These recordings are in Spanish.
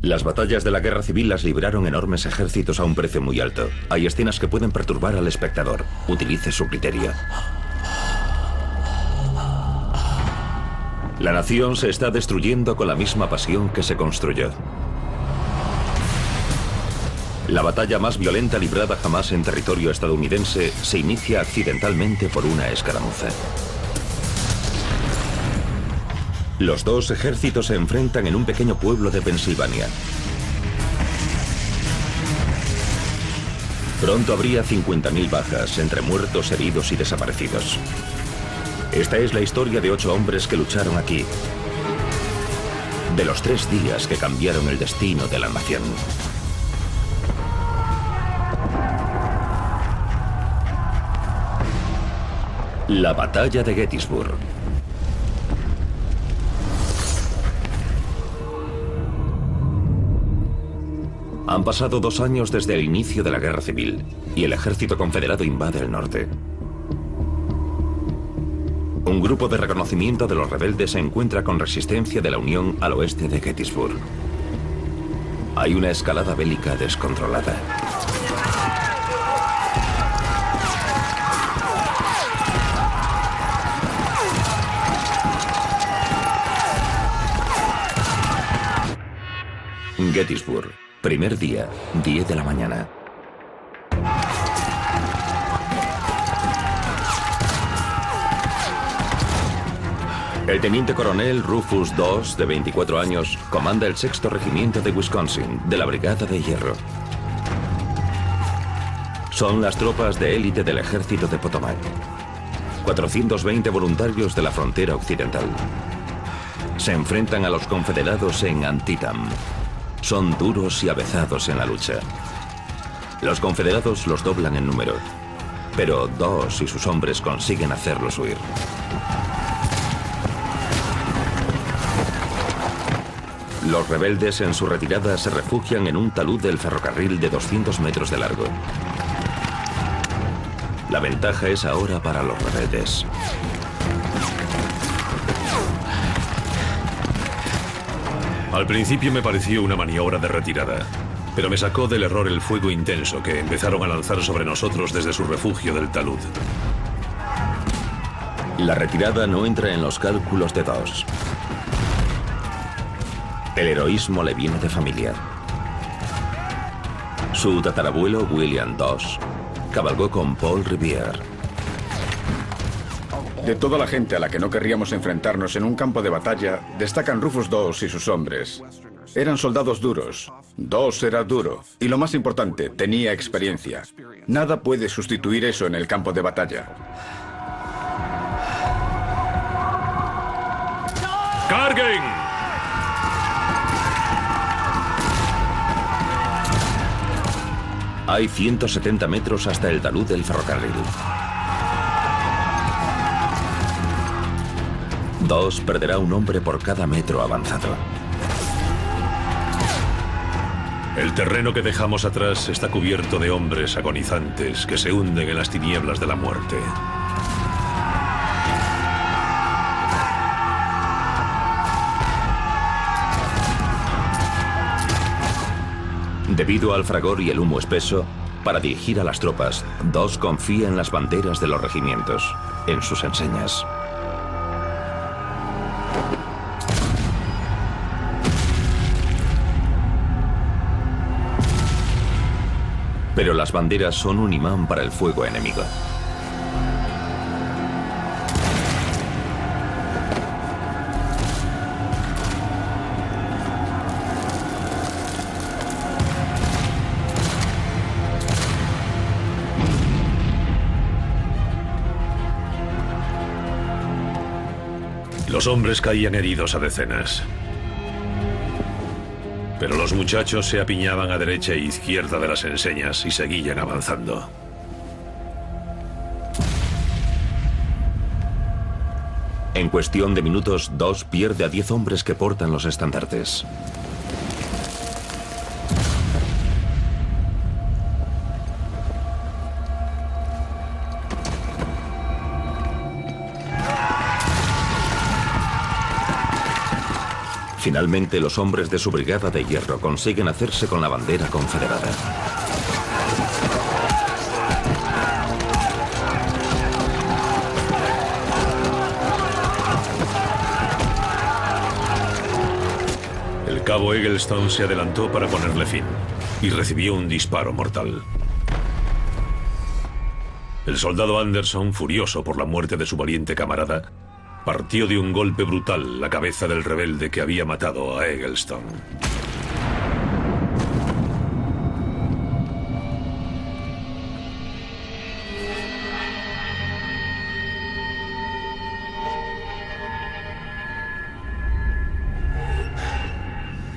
Las batallas de la guerra civil las libraron enormes ejércitos a un precio muy alto. Hay escenas que pueden perturbar al espectador. Utilice su criterio. La nación se está destruyendo con la misma pasión que se construyó. La batalla más violenta librada jamás en territorio estadounidense se inicia accidentalmente por una escaramuza. Los dos ejércitos se enfrentan en un pequeño pueblo de Pensilvania. Pronto habría 50.000 bajas entre muertos, heridos y desaparecidos. Esta es la historia de 8 hombres que lucharon aquí. De los 3 días que cambiaron el destino de la nación. La batalla de Gettysburg. Han pasado 2 años desde el inicio de la guerra civil y el ejército confederado invade el norte. Un grupo de reconocimiento de los rebeldes se encuentra con resistencia de la Unión al oeste de Gettysburg. Hay una escalada bélica descontrolada. Gettysburg, primer día, 10 de la mañana. El teniente coronel Rufus Doss, de 24 años, comanda el 6º Regimiento de Wisconsin, de la Brigada de Hierro. Son las tropas de élite del ejército de Potomac. 420 voluntarios de la frontera occidental. Se enfrentan a los confederados en Antietam. Son duros y avezados en la lucha. Los confederados los doblan en número, pero Doss y sus hombres consiguen hacerlos huir. Los rebeldes en su retirada se refugian en un talud del ferrocarril de 200 metros de largo. La ventaja es ahora para los rebeldes. Al principio me pareció una maniobra de retirada, pero me sacó del error el fuego intenso que empezaron a lanzar sobre nosotros desde su refugio del talud. La retirada no entra en los cálculos de Doss. El heroísmo le viene de familia. Su tatarabuelo, William Doss, cabalgó con Paul Revere. De toda la gente a la que no querríamos enfrentarnos en un campo de batalla, destacan Rufus Doss y sus hombres. Eran soldados duros. Doss era duro. Y lo más importante, tenía experiencia. Nada puede sustituir eso en el campo de batalla. ¡Carguen! Hay 170 metros hasta el talud del ferrocarril. Doss perderá un hombre por cada metro avanzado. El terreno que dejamos atrás está cubierto de hombres agonizantes que se hunden en las tinieblas de la muerte. Debido al fragor y el humo espeso, para dirigir a las tropas, Doss confía en las banderas de los regimientos, en sus enseñas. Pero las banderas son un imán para el fuego enemigo. Los hombres caían heridos a decenas. Pero los muchachos se apiñaban a derecha e izquierda de las enseñas y seguían avanzando. En cuestión de minutos, Doss pierde a 10 hombres que portan los estandartes. Finalmente, los hombres de su brigada de hierro consiguen hacerse con la bandera confederada. El cabo Eggleston se adelantó para ponerle fin y recibió un disparo mortal. El soldado Anderson, furioso por la muerte de su valiente camarada, partió de un golpe brutal la cabeza del rebelde que había matado a Eggleston.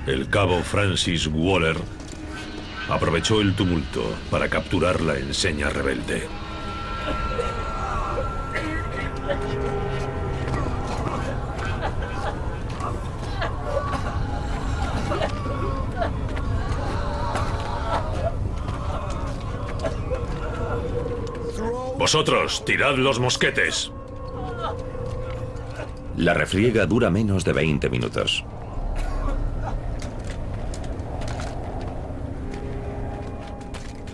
El cabo Francis Waller aprovechó el tumulto para capturar la enseña rebelde. Vosotros, tirad los mosquetes. La refriega dura menos de 20 minutos.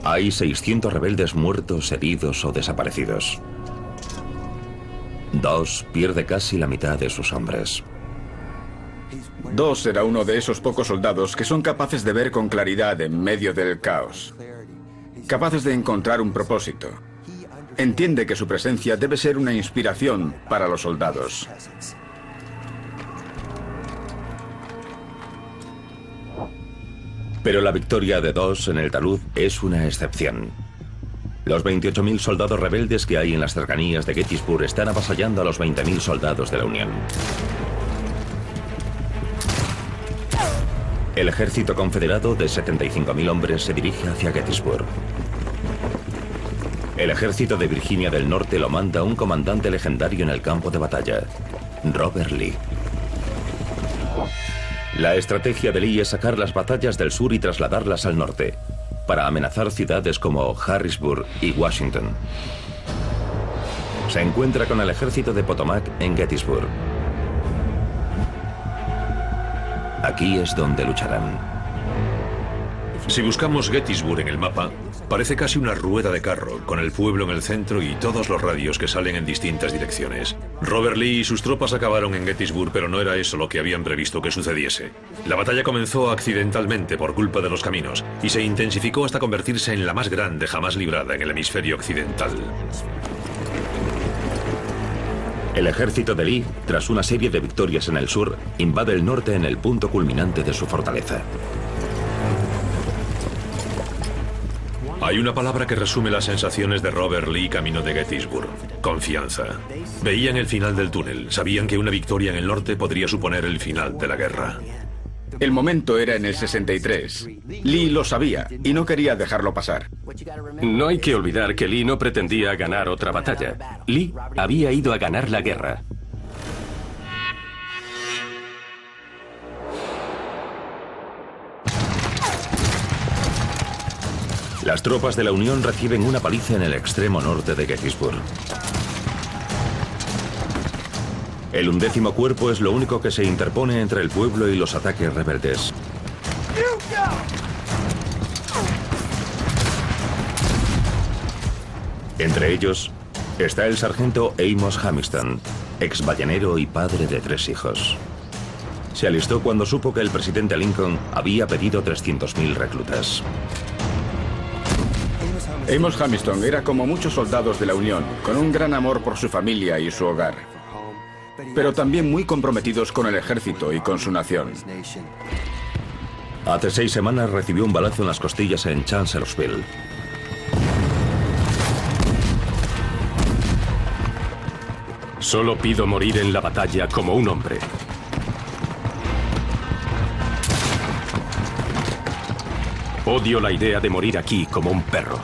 Hay 600 rebeldes muertos, heridos o desaparecidos. Dawes pierde casi la mitad de sus hombres. Dawes era uno de esos pocos soldados que son capaces de ver con claridad en medio del caos. Capaces de encontrar un propósito. Entiende que su presencia debe ser una inspiración para los soldados. Pero la victoria de Dawes en el talud es una excepción. Los 28.000 soldados rebeldes que hay en las cercanías de Gettysburg están avasallando a los 20.000 soldados de la Unión. El ejército confederado de 75.000 hombres se dirige hacia Gettysburg. El ejército de Virginia del Norte lo manda un comandante legendario en el campo de batalla, Robert Lee. La estrategia de Lee es sacar las batallas del sur y trasladarlas al norte, para amenazar ciudades como Harrisburg y Washington. Se encuentra con el ejército de Potomac en Gettysburg. Aquí es donde lucharán. Si buscamos Gettysburg en el mapa, parece casi una rueda de carro, con el pueblo en el centro y todos los radios que salen en distintas direcciones. Robert Lee y sus tropas acabaron en Gettysburg, pero no era eso lo que habían previsto que sucediese. La batalla comenzó accidentalmente por culpa de los caminos, y se intensificó hasta convertirse en la más grande jamás librada en el hemisferio occidental. El ejército de Lee, tras una serie de victorias en el sur, invade el norte en el punto culminante de su fortaleza. Hay una palabra que resume las sensaciones de Robert Lee camino de Gettysburg: confianza. Veían el final del túnel, sabían que una victoria en el norte podría suponer el final de la guerra. El momento era en el 63. Lee lo sabía y no quería dejarlo pasar. No hay que olvidar que Lee no pretendía ganar otra batalla. Lee había ido a ganar la guerra. Las tropas de la Unión reciben una paliza en el extremo norte de Gettysburg. El 11º Cuerpo es lo único que se interpone entre el pueblo y los ataques rebeldes. Entre ellos está el sargento Amos Hamilton, ex ballenero y padre de 3 hijos. Se alistó cuando supo que el presidente Lincoln había pedido 300.000 reclutas. Amos Hamilton era como muchos soldados de la Unión, con un gran amor por su familia y su hogar, pero también muy comprometidos con el ejército y con su nación. Hace 6 semanas recibió un balazo en las costillas en Chancellorsville. Solo pido morir en la batalla como un hombre. Odio la idea de morir aquí como un perro.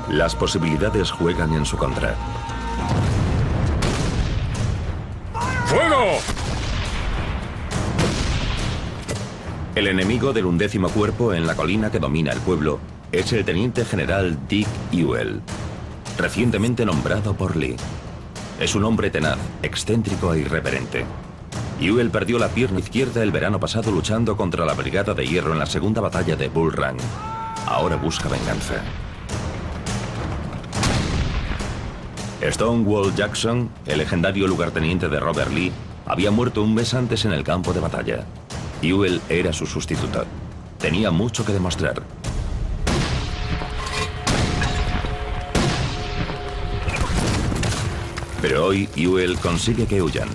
Las posibilidades juegan en su contra. ¡Fuego! El enemigo del 11º Cuerpo en la colina que domina el pueblo es el teniente general Dick Ewell, recientemente nombrado por Lee. Es un hombre tenaz, excéntrico e irreverente. Ewell perdió la pierna izquierda el verano pasado luchando contra la Brigada de Hierro en la segunda batalla de Bull Run. Ahora busca venganza. Stonewall Jackson, el legendario lugarteniente de Robert Lee, había muerto un mes antes en el campo de batalla. Ewell era su sustituto. Tenía mucho que demostrar. Pero hoy Ewell consigue que huyan.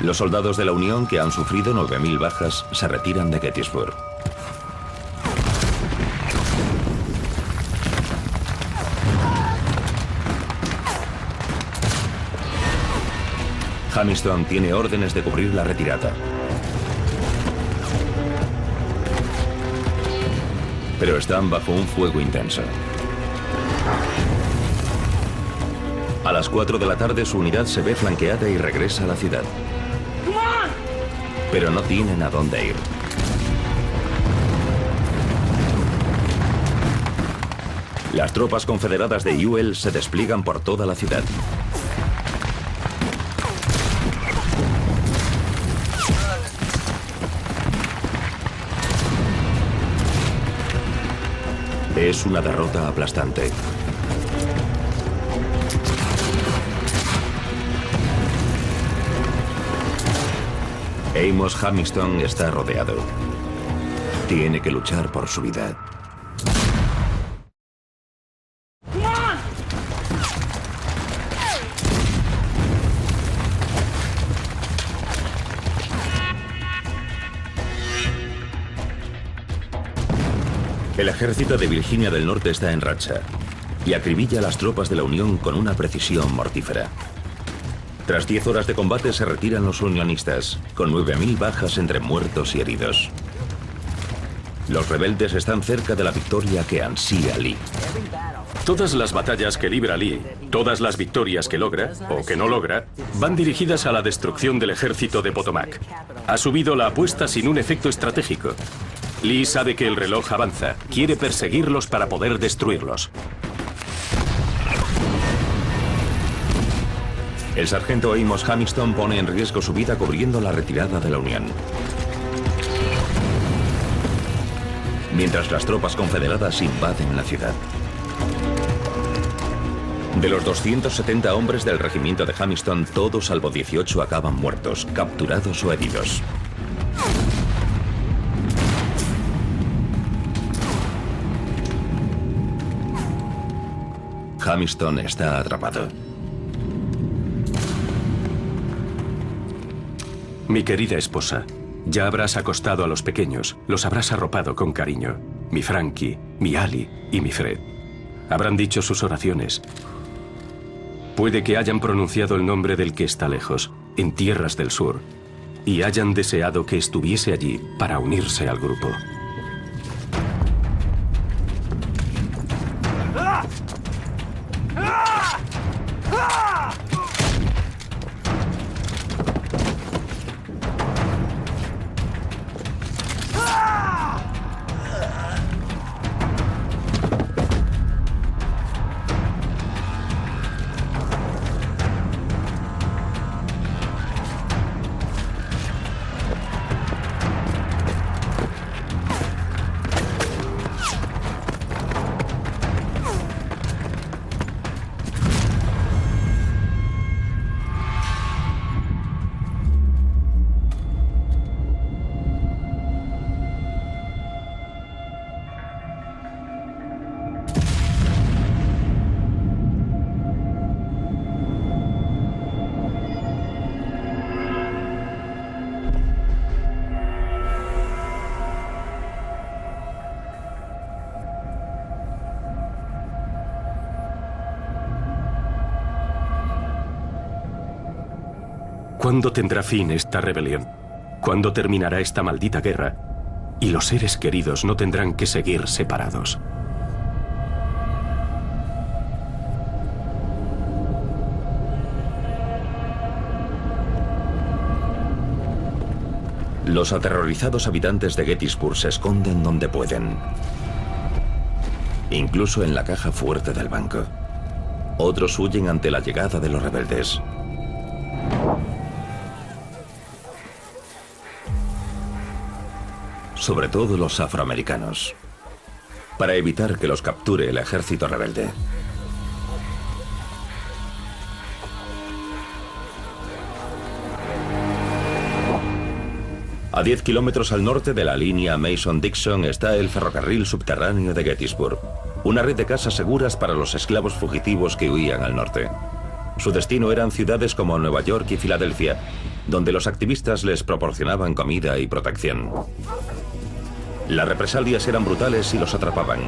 Los soldados de la Unión, que han sufrido 9.000 bajas, se retiran de Gettysburg. Hamilton tiene órdenes de cubrir la retirada. Pero están bajo un fuego intenso. A las 4 de la tarde su unidad se ve flanqueada y regresa a la ciudad. Pero no tienen a dónde ir. Las tropas confederadas de Ewell se despliegan por toda la ciudad. Es una derrota aplastante. Amos Hamilton está rodeado. Tiene que luchar por su vida. El ejército de Virginia del Norte está en racha y acribilla a las tropas de la Unión con una precisión mortífera. Tras 10 horas de combate se retiran los unionistas, con 9.000 bajas entre muertos y heridos. Los rebeldes están cerca de la victoria que ansía Lee. Todas las batallas que libra Lee, todas las victorias que logra, o que no logra, van dirigidas a la destrucción del ejército de Potomac. Ha subido la apuesta sin un efecto estratégico. Lee sabe que el reloj avanza, quiere perseguirlos para poder destruirlos. El sargento Amos Hamilton pone en riesgo su vida cubriendo la retirada de la Unión. Mientras las tropas confederadas invaden la ciudad. De los 270 hombres del regimiento de Hamilton, todos salvo 18 acaban muertos, capturados o heridos. Hamilton está atrapado. Mi querida esposa, ya habrás acostado a los pequeños, los habrás arropado con cariño. Mi Frankie, mi Ali y mi Fred. Habrán dicho sus oraciones. Puede que hayan pronunciado el nombre del que está lejos, en tierras del sur, y hayan deseado que estuviese allí para unirse al grupo. ¿Cuándo tendrá fin esta rebelión? ¿Cuándo terminará esta maldita guerra? Y los seres queridos no tendrán que seguir separados. Los aterrorizados habitantes de Gettysburg se esconden donde pueden. incluso en la caja fuerte del banco. Otros huyen ante la llegada de los rebeldes. Sobre todo los afroamericanos, para evitar que los capture el ejército rebelde. A 10 kilómetros al norte de la línea Mason-Dixon está el ferrocarril subterráneo de Gettysburg, una red de casas seguras para los esclavos fugitivos que huían al norte. Su destino eran ciudades como Nueva York y Filadelfia, donde los activistas les proporcionaban comida y protección. Las represalias eran brutales y los atrapaban.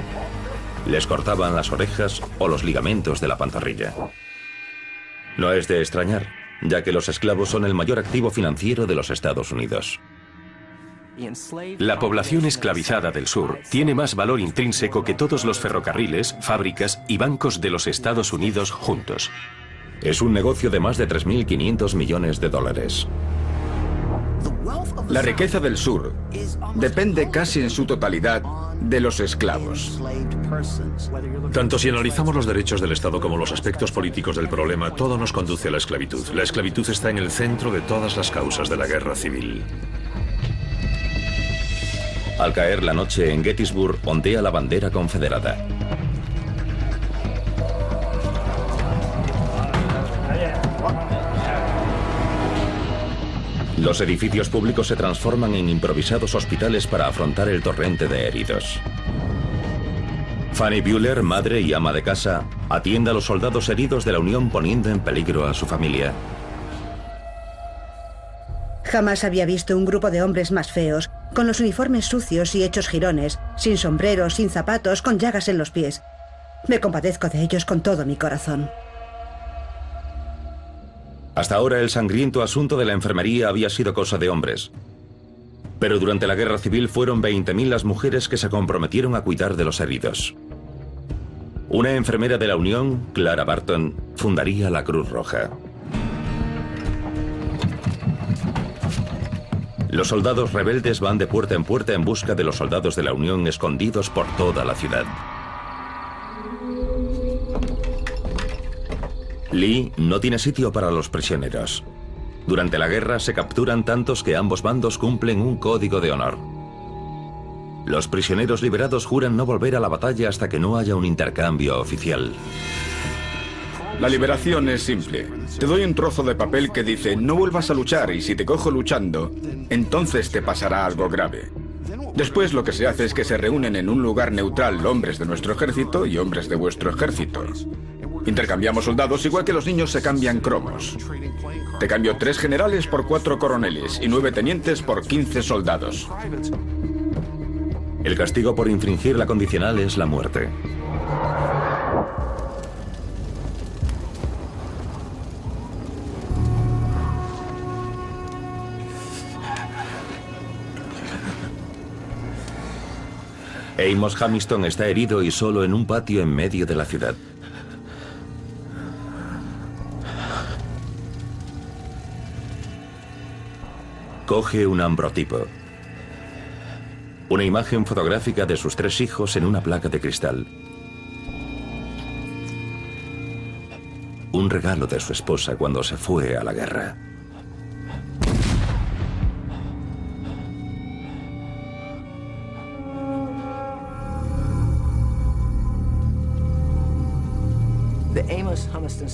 Les cortaban las orejas o los ligamentos de la pantorrilla. No es de extrañar, ya que los esclavos son el mayor activo financiero de los Estados Unidos. La población esclavizada del sur tiene más valor intrínseco que todos los ferrocarriles, fábricas y bancos de los Estados Unidos juntos. Es un negocio de más de 3.500 millones de dólares. La riqueza del sur depende casi en su totalidad de los esclavos. Tanto si analizamos los derechos del Estado como los aspectos políticos del problema, todo nos conduce a la esclavitud. La esclavitud está en el centro de todas las causas de la guerra civil. Al caer la noche en Gettysburg, ondea la bandera confederada. Los edificios públicos se transforman en improvisados hospitales para afrontar el torrente de heridos. Fanny Bueller, madre y ama de casa, atiende a los soldados heridos de la Unión poniendo en peligro a su familia. Jamás había visto un grupo de hombres más feos, con los uniformes sucios y hechos jirones, sin sombreros, sin zapatos, con llagas en los pies. Me compadezco de ellos con todo mi corazón. Hasta ahora el sangriento asunto de la enfermería había sido cosa de hombres. Pero durante la guerra civil fueron 20.000 las mujeres que se comprometieron a cuidar de los heridos. Una enfermera de la Unión, Clara Barton, fundaría la Cruz Roja. Los soldados rebeldes van de puerta en busca de los soldados de la Unión escondidos por toda la ciudad. Lee no tiene sitio para los prisioneros. Durante la guerra se capturan tantos que ambos bandos cumplen un código de honor. Los prisioneros liberados juran no volver a la batalla hasta que no haya un intercambio oficial. La liberación es simple. Te doy un trozo de papel que dice no vuelvas a luchar y si te cojo luchando, entonces te pasará algo grave. Después lo que se hace es que se reúnen en un lugar neutral hombres de nuestro ejército y hombres de vuestro ejército. Intercambiamos soldados igual que los niños se cambian cromos. Te cambio 3 generales por 4 coroneles y 9 tenientes por 15 soldados. El castigo por infringir la condicional es la muerte. Amos Hamilton está herido y solo en un patio en medio de la ciudad. Coge un ambrotipo. Una imagen fotográfica de sus 3 hijos en una placa de cristal. Un regalo de su esposa cuando se fue a la guerra.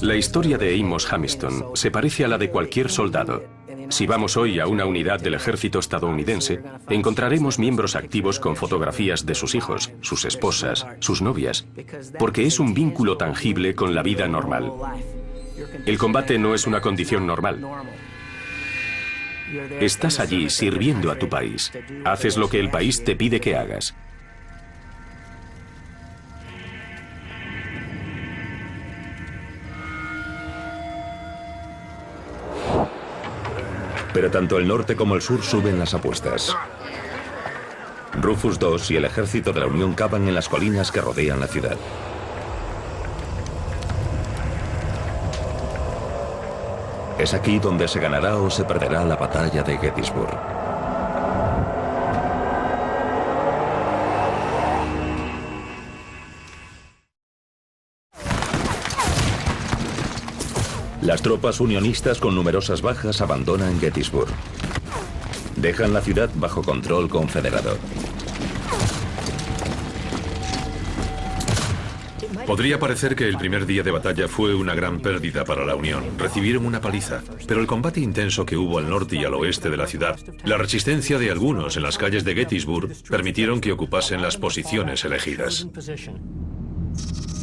La historia de Amos Hamilton se parece a la de cualquier soldado. Si vamos hoy a una unidad del ejército estadounidense, encontraremos miembros activos con fotografías de sus hijos, sus esposas, sus novias, porque es un vínculo tangible con la vida normal. El combate no es una condición normal. Estás allí sirviendo a tu país. Haces lo que el país te pide que hagas. Pero tanto el norte como el sur suben las apuestas. Rufus II y el ejército de la Unión cavan en las colinas que rodean la ciudad. Es aquí donde se ganará o se perderá la batalla de Gettysburg. Las tropas unionistas con numerosas bajas abandonan Gettysburg. Dejan la ciudad bajo control confederado. Podría parecer que el primer día de batalla fue una gran pérdida para la Unión. Recibieron una paliza, pero el combate intenso que hubo al norte y al oeste de la ciudad, la resistencia de algunos en las calles de Gettysburg, permitieron que ocupasen las posiciones elegidas.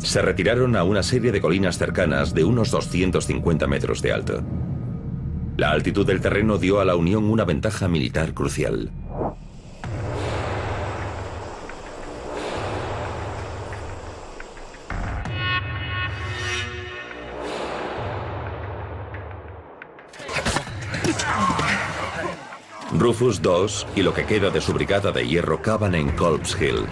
Se retiraron a una serie de colinas cercanas de unos 250 metros de alto. La altitud del terreno dio a la Unión una ventaja militar crucial. Rufus II y lo que queda de su brigada de hierro cavan en Culp's Hill.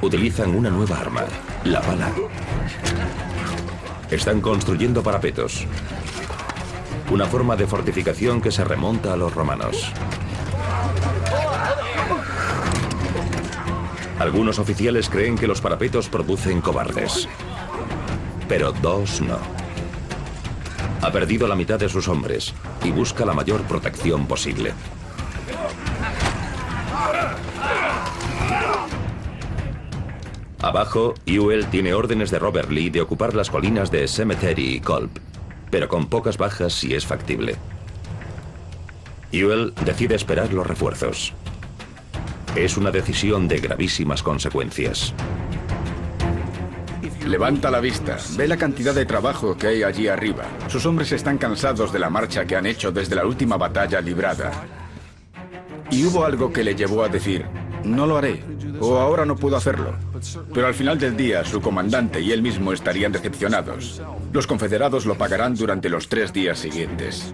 Utilizan una nueva arma, la bala. Están construyendo parapetos. Una forma de fortificación que se remonta a los romanos. Algunos oficiales creen que los parapetos producen cobardes. Pero Dawes no. Ha perdido la mitad de sus hombres y busca la mayor protección posible. Abajo, Ewell tiene órdenes de Robert Lee de ocupar las colinas de Cemetery y Culp, pero con pocas bajas si es factible. Ewell decide esperar los refuerzos. Es una decisión de gravísimas consecuencias. Levanta la vista, ve la cantidad de trabajo que hay allí arriba. Sus hombres están cansados de la marcha que han hecho desde la última batalla librada. Y hubo algo que le llevó a decir, no lo haré, o ahora no puedo hacerlo. Pero al final del día, su comandante y él mismo estarían decepcionados. Los confederados lo pagarán durante los 3 días siguientes.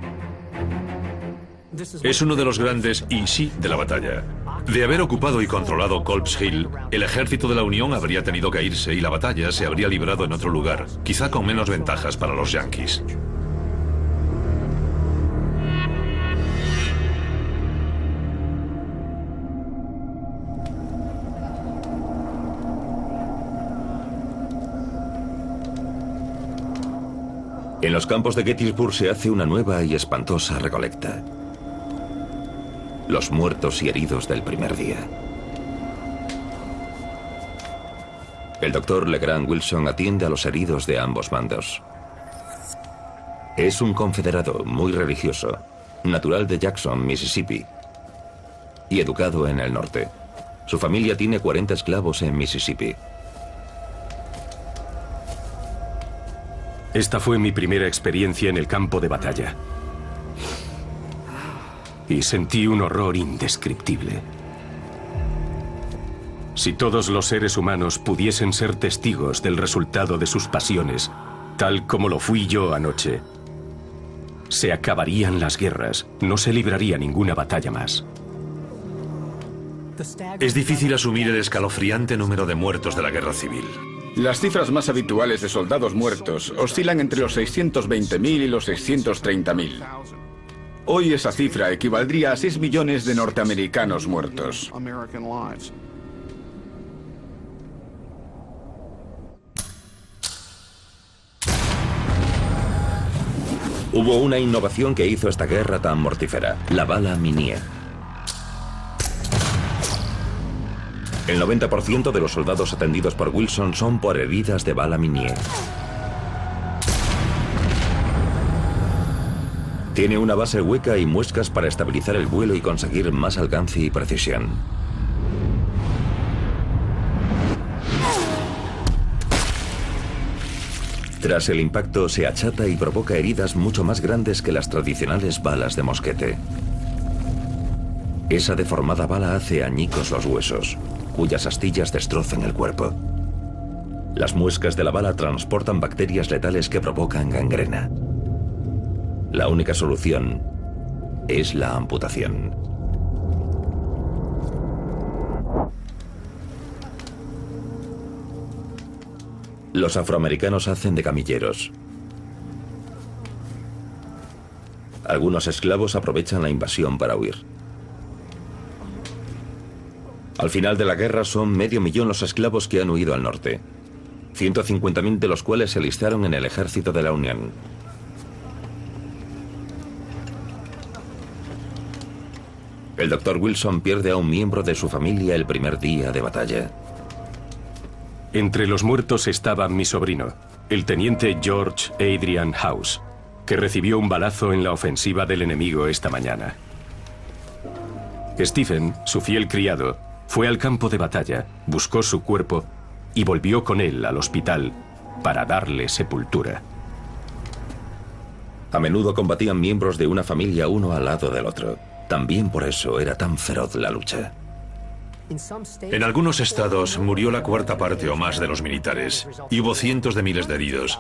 Es uno de los grandes y sí de la batalla. De haber ocupado y controlado Culp's Hill, el ejército de la Unión habría tenido que irse y la batalla se habría librado en otro lugar, quizá con menos ventajas para los yanquis. En los campos de Gettysburg se hace una nueva y espantosa recolecta. Los muertos y heridos del primer día. El doctor LeGrand Wilson atiende a los heridos de ambos bandos. Es un confederado muy religioso, natural de Jackson, Mississippi, y educado en el norte. Su familia tiene 40 esclavos en Mississippi. Esta fue mi primera experiencia en el campo de batalla. Y sentí un horror indescriptible. Si todos los seres humanos pudiesen ser testigos del resultado de sus pasiones, tal como lo fui yo anoche, se acabarían las guerras, no se libraría ninguna batalla más. Es difícil asumir el escalofriante número de muertos de la guerra civil. Las cifras más habituales de soldados muertos oscilan entre los 620.000 y los 630.000. Hoy esa cifra equivaldría a 6 millones de norteamericanos muertos. Hubo una innovación que hizo esta guerra tan mortífera, la bala Minié. El 90% de los soldados atendidos por Wilson son por heridas de bala Minié. Tiene una base hueca y muescas para estabilizar el vuelo y conseguir más alcance y precisión. Tras el impacto se achata y provoca heridas mucho más grandes que las tradicionales balas de mosquete. Esa deformada bala hace añicos los huesos, cuyas astillas destrozan el cuerpo. Las muescas de la bala transportan bacterias letales que provocan gangrena. La única solución es la amputación. Los afroamericanos hacen de camilleros. Algunos esclavos aprovechan la invasión para huir. Al final de la guerra son 500.000 los esclavos que han huido al norte. 150.000 de los cuales se alistaron en el ejército de la Unión. El Dr. Wilson pierde a un miembro de su familia el primer día de batalla. Entre los muertos estaba mi sobrino, el teniente George Adrian House, que recibió un balazo en la ofensiva del enemigo esta mañana. Stephen, su fiel criado, fue al campo de batalla, buscó su cuerpo y volvió con él al hospital para darle sepultura. A menudo combatían miembros de una familia uno al lado del otro. También por eso era tan feroz la lucha. En algunos estados murió la cuarta parte o más de los militares y hubo cientos de miles de heridos.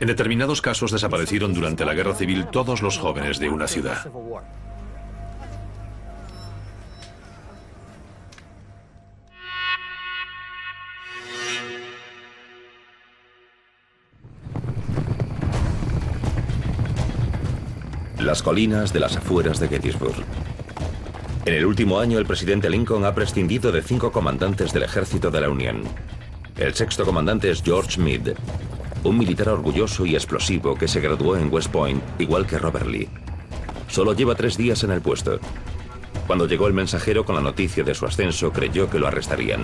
En determinados casos desaparecieron durante la guerra civil todos los jóvenes de una ciudad. Las colinas de las afueras de Gettysburg. En el último año, el presidente Lincoln ha prescindido de 5 comandantes del ejército de la Unión. El sexto comandante es George Meade, un militar orgulloso y explosivo que se graduó en West Point, igual que Robert Lee. Solo lleva 3 días en el puesto. Cuando llegó el mensajero con la noticia de su ascenso, creyó que lo arrestarían.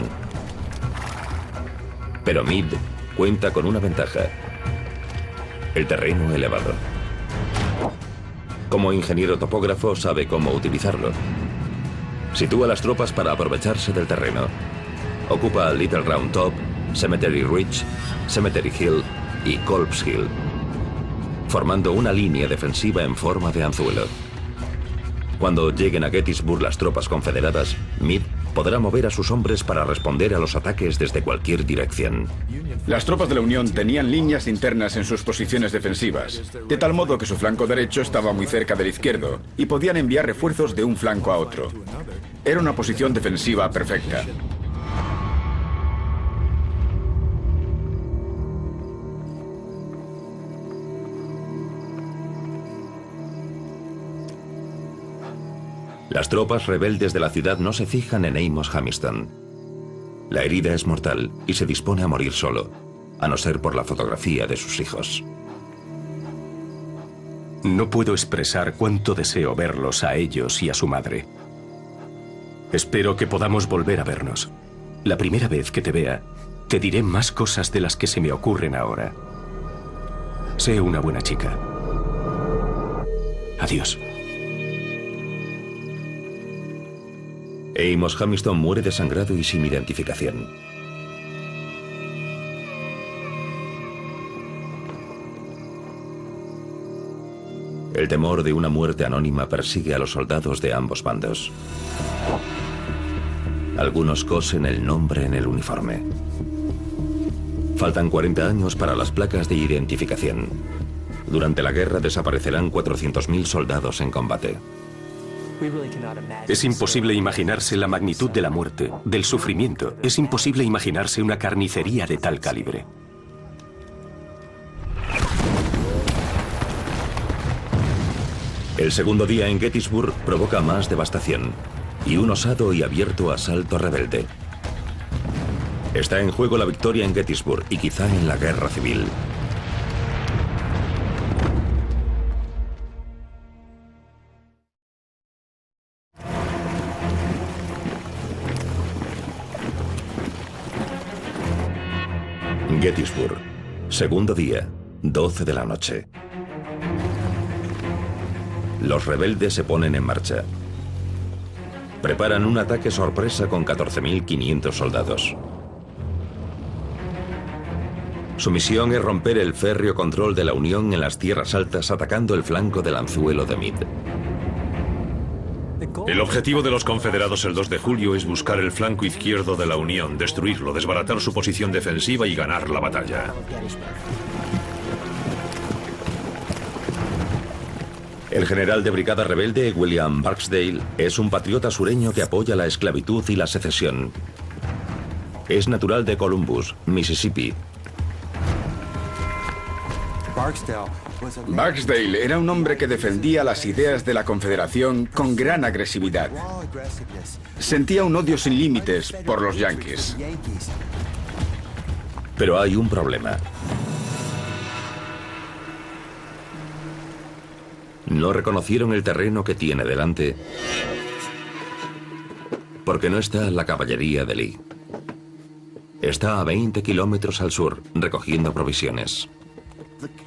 Pero Meade cuenta con una ventaja: el terreno elevado. Como ingeniero topógrafo, sabe cómo utilizarlo. Sitúa las tropas para aprovecharse del terreno. Ocupa Little Round Top, Cemetery Ridge, Cemetery Hill y Culp's Hill, formando una línea defensiva en forma de anzuelo. Cuando lleguen a Gettysburg las tropas confederadas, Meade podrá mover a sus hombres para responder a los ataques desde cualquier dirección. Las tropas de la Unión tenían líneas internas en sus posiciones defensivas, de tal modo que su flanco derecho estaba muy cerca del izquierdo y podían enviar refuerzos de un flanco a otro. Era una posición defensiva perfecta. Las tropas rebeldes de la ciudad no se fijan en Amos Hamilton. La herida es mortal y se dispone a morir solo, a no ser por la fotografía de sus hijos. No puedo expresar cuánto deseo verlos a ellos y a su madre. Espero que podamos volver a vernos. La primera vez que te vea, te diré más cosas de las que se me ocurren ahora. Sé una buena chica. Adiós. Amos Hamilton muere desangrado y sin identificación. El temor de una muerte anónima persigue a los soldados de ambos bandos. Algunos cosen el nombre en el uniforme. Faltan 40 años para las placas de identificación. Durante la guerra desaparecerán 400.000 soldados en combate. Es imposible imaginarse la magnitud de la muerte, del sufrimiento. Es imposible imaginarse una carnicería de tal calibre. El segundo día en Gettysburg provoca más devastación y un osado y abierto asalto rebelde. Está en juego la victoria en Gettysburg y quizá en la guerra civil. Gettysburg, segundo día, 12 de la noche. Los rebeldes se ponen en marcha. Preparan un ataque sorpresa con 14.500 soldados. Su misión es romper el férreo control de la Unión en las tierras altas atacando el flanco del anzuelo de Meade. El objetivo de los confederados el 2 de julio es buscar el flanco izquierdo de la Unión, destruirlo, desbaratar su posición defensiva y ganar la batalla. El general de brigada rebelde, William Barksdale, es un patriota sureño que apoya la esclavitud y la secesión. Es natural de Columbus, Mississippi. Barksdale era un hombre que defendía las ideas de la Confederación con gran agresividad. Sentía un odio sin límites por los yanquis. Pero hay un problema. No reconocieron el terreno que tiene delante porque no está la caballería de Lee. Está a 20 kilómetros al sur, recogiendo provisiones.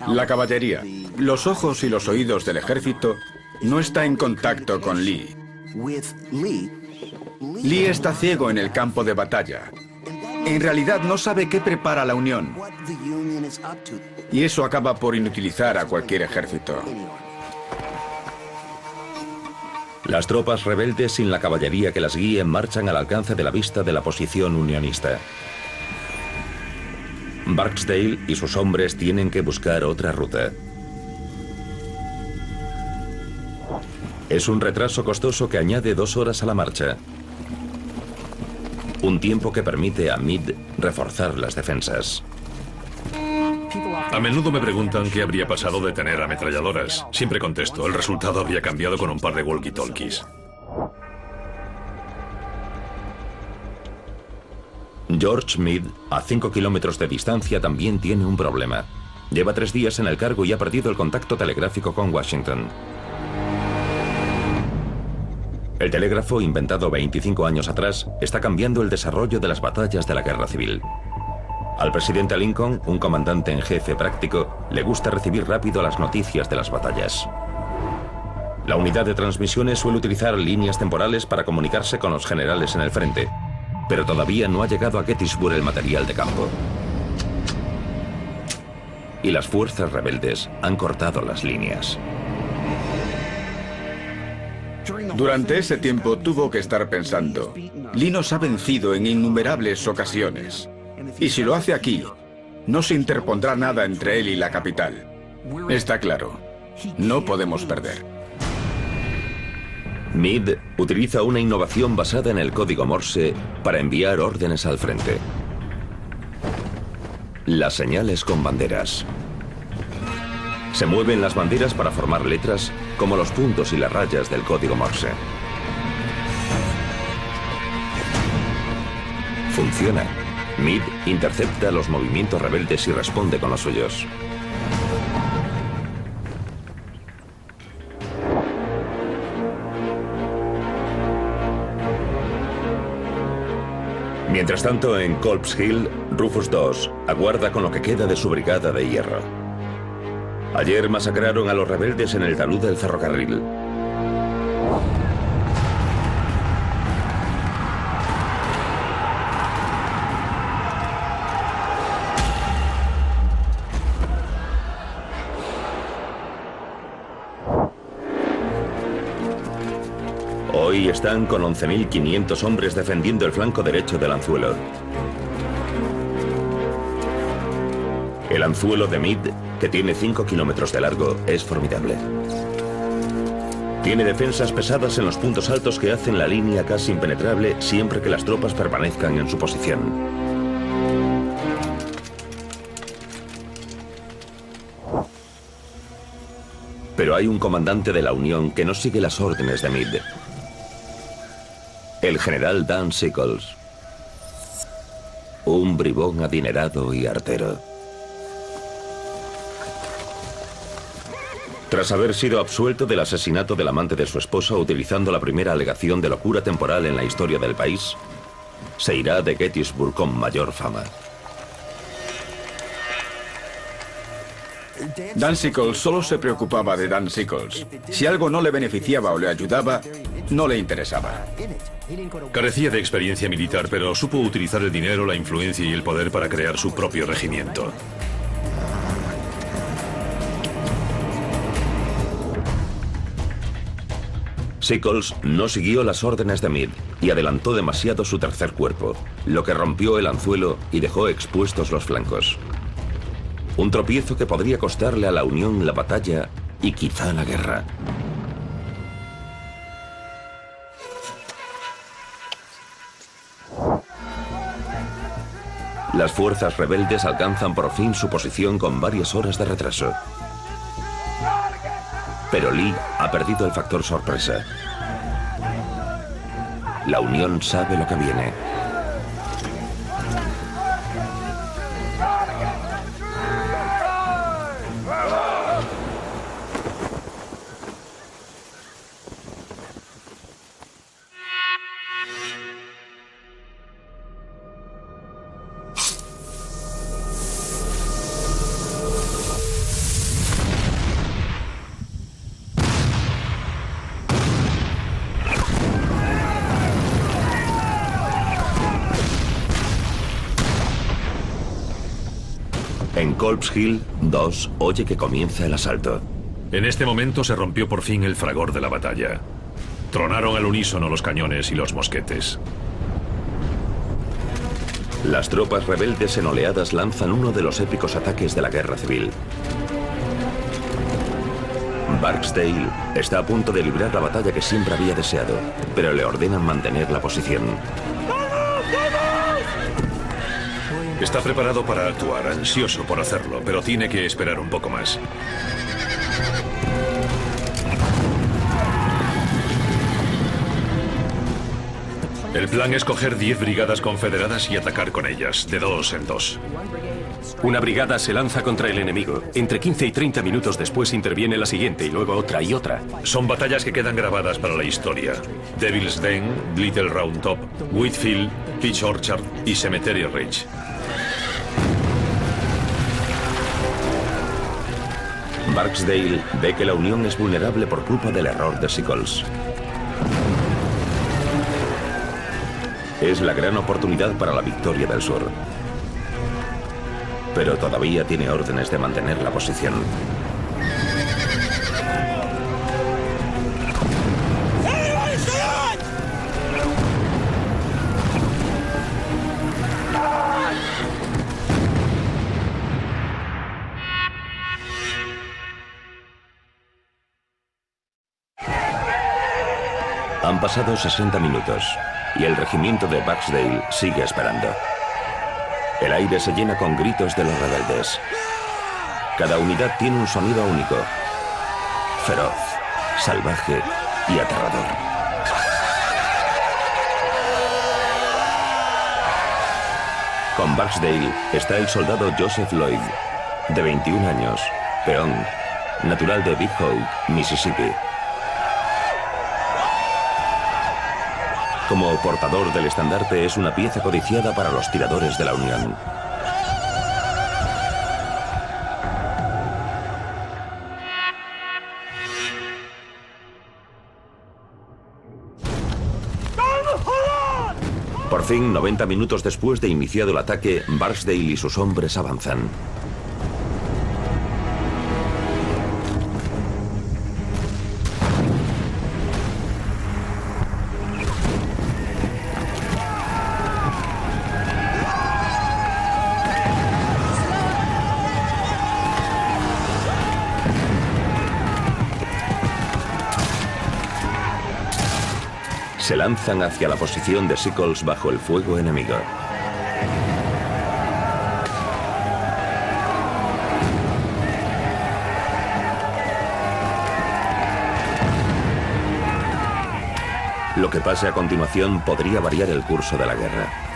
La caballería, los ojos y los oídos del ejército, no está en contacto con Lee. Lee está ciego en el campo de batalla. En realidad no sabe qué prepara la Unión. Y eso acaba por inutilizar a cualquier ejército. Las tropas rebeldes sin la caballería que las guíe marchan al alcance de la vista de la posición unionista. Barksdale y sus hombres tienen que buscar otra ruta. Es un retraso costoso que añade 2 horas a la marcha. Un tiempo que permite a Meade reforzar las defensas. A menudo me preguntan qué habría pasado de tener ametralladoras. Siempre contesto, el resultado habría cambiado con un par de walkie-talkies. George Meade, a 5 kilómetros de distancia, también tiene un problema. Lleva 3 días en el cargo y ha perdido el contacto telegráfico con Washington. El telégrafo, inventado 25 años atrás, está cambiando el desarrollo de las batallas de la Guerra Civil. Al presidente Lincoln, un comandante en jefe práctico, le gusta recibir rápido las noticias de las batallas. La unidad de transmisiones suele utilizar líneas temporales para comunicarse con los generales en el frente, pero todavía no ha llegado a Gettysburg el material de campo. Y las fuerzas rebeldes han cortado las líneas. Durante ese tiempo tuvo que estar pensando, Lee nos ha vencido en innumerables ocasiones. Y si lo hace aquí, no se interpondrá nada entre él y la capital. Está claro, no podemos perder. Meade utiliza una innovación basada en el código Morse para enviar órdenes al frente. Las señales con banderas. Se mueven las banderas para formar letras como los puntos y las rayas del código Morse. Funciona. Meade intercepta los movimientos rebeldes y responde con los suyos. Mientras tanto, en Culp's Hill, Rufus II aguarda con lo que queda de su brigada de hierro. Ayer masacraron a los rebeldes en el talud del ferrocarril. Hoy están con 11.500 hombres defendiendo el flanco derecho del anzuelo. El anzuelo de Meade, que tiene 5 kilómetros de largo, es formidable. Tiene defensas pesadas en los puntos altos que hacen la línea casi impenetrable siempre que las tropas permanezcan en su posición. Pero hay un comandante de la Unión que no sigue las órdenes de Meade. El general Dan Sickles. Un bribón adinerado y artero. Tras haber sido absuelto del asesinato del amante de su esposa utilizando la primera alegación de locura temporal en la historia del país, se irá de Gettysburg con mayor fama. Dan Sickles solo se preocupaba de Dan Sickles. Si algo no le beneficiaba o le ayudaba, no le interesaba. Carecía de experiencia militar, pero supo utilizar el dinero, la influencia y el poder para crear su propio regimiento. Sickles no siguió las órdenes de Meade y adelantó demasiado su tercer cuerpo, lo que rompió el anzuelo y dejó expuestos los flancos. Un tropiezo que podría costarle a la Unión la batalla y quizá la guerra. Las fuerzas rebeldes alcanzan por fin su posición con varias horas de retraso. Pero Lee ha perdido el factor sorpresa. La Unión sabe lo que viene. En Colps Hill, 2 oye que comienza el asalto. En este momento se rompió por fin el fragor de la batalla. Tronaron al unísono los cañones y los mosquetes. Las tropas rebeldes en oleadas lanzan uno de los épicos ataques de la guerra civil. Barksdale está a punto de librar la batalla que siempre había deseado, pero le ordenan mantener la posición. Está preparado para actuar, ansioso por hacerlo, pero tiene que esperar un poco más. El plan es coger 10 brigadas confederadas y atacar con ellas, de 2 en 2. Una brigada se lanza contra el enemigo. Entre 15 y 30 minutos después interviene la siguiente y luego otra y otra. Son batallas que quedan grabadas para la historia. Devil's Den, Little Round Top, Wheatfield, Peach Orchard y Cemetery Ridge. Barksdale ve que la Unión es vulnerable por culpa del error de Sickles. Es la gran oportunidad para la victoria del sur. Pero todavía tiene órdenes de mantener la posición. Han pasado 60 minutos y el regimiento de Barksdale sigue esperando. El aire se llena con gritos de los rebeldes. Cada unidad tiene un sonido único, feroz, salvaje y aterrador. Con Barksdale está el soldado Joseph Lloyd, de 21 años, peón, natural de Big Hawk, Mississippi. Como portador del estandarte es una pieza codiciada para los tiradores de la Unión. Por fin, 90 minutos después de iniciado el ataque, Barksdale y sus hombres avanzan. Se lanzan hacia la posición de Sickles bajo el fuego enemigo. Lo que pase a continuación podría variar el curso de la guerra.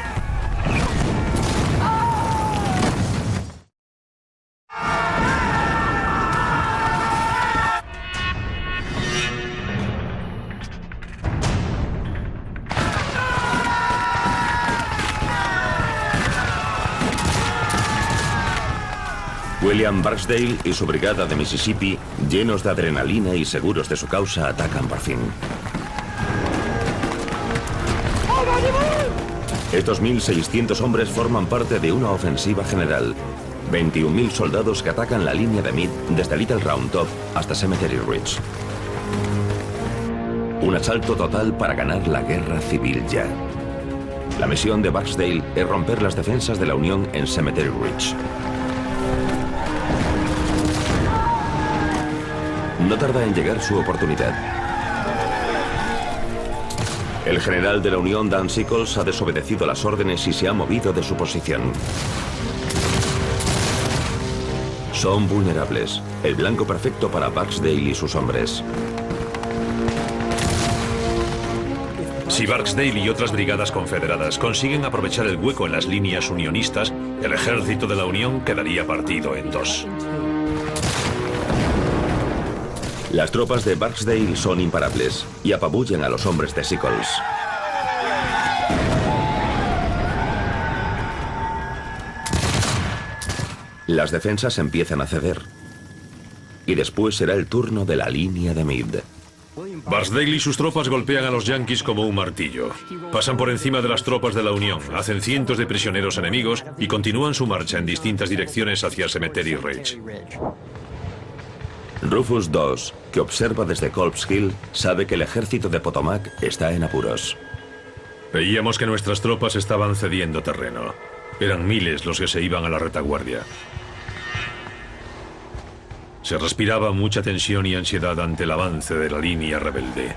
William Barksdale y su brigada de Mississippi, llenos de adrenalina y seguros de su causa, atacan por fin. Estos 1.600 hombres forman parte de una ofensiva general. 21.000 soldados que atacan la línea de Meade desde Little Round Top hasta Cemetery Ridge. Un asalto total para ganar la guerra civil ya. La misión de Barksdale es romper las defensas de la Unión en Cemetery Ridge. No tarda en llegar su oportunidad. El general de la Unión, Dan Sickles, ha desobedecido las órdenes y se ha movido de su posición. Son vulnerables, el blanco perfecto para Barksdale y sus hombres. Si Barksdale y otras brigadas confederadas consiguen aprovechar el hueco en las líneas unionistas, el ejército de la Unión quedaría partido en dos. Las tropas de Barksdale son imparables y apabullan a los hombres de Sickles. Las defensas empiezan a ceder. Y después será el turno de la línea de Meade. Barksdale y sus tropas golpean a los yanquis como un martillo. Pasan por encima de las tropas de la Unión, hacen cientos de prisioneros enemigos y continúan su marcha en distintas direcciones hacia Cemetery Ridge. Rufus II, que observa desde Culp's Hill, sabe que el ejército de Potomac está en apuros. Veíamos que nuestras tropas estaban cediendo terreno. Eran miles los que se iban a la retaguardia. Se respiraba mucha tensión y ansiedad ante el avance de la línea rebelde.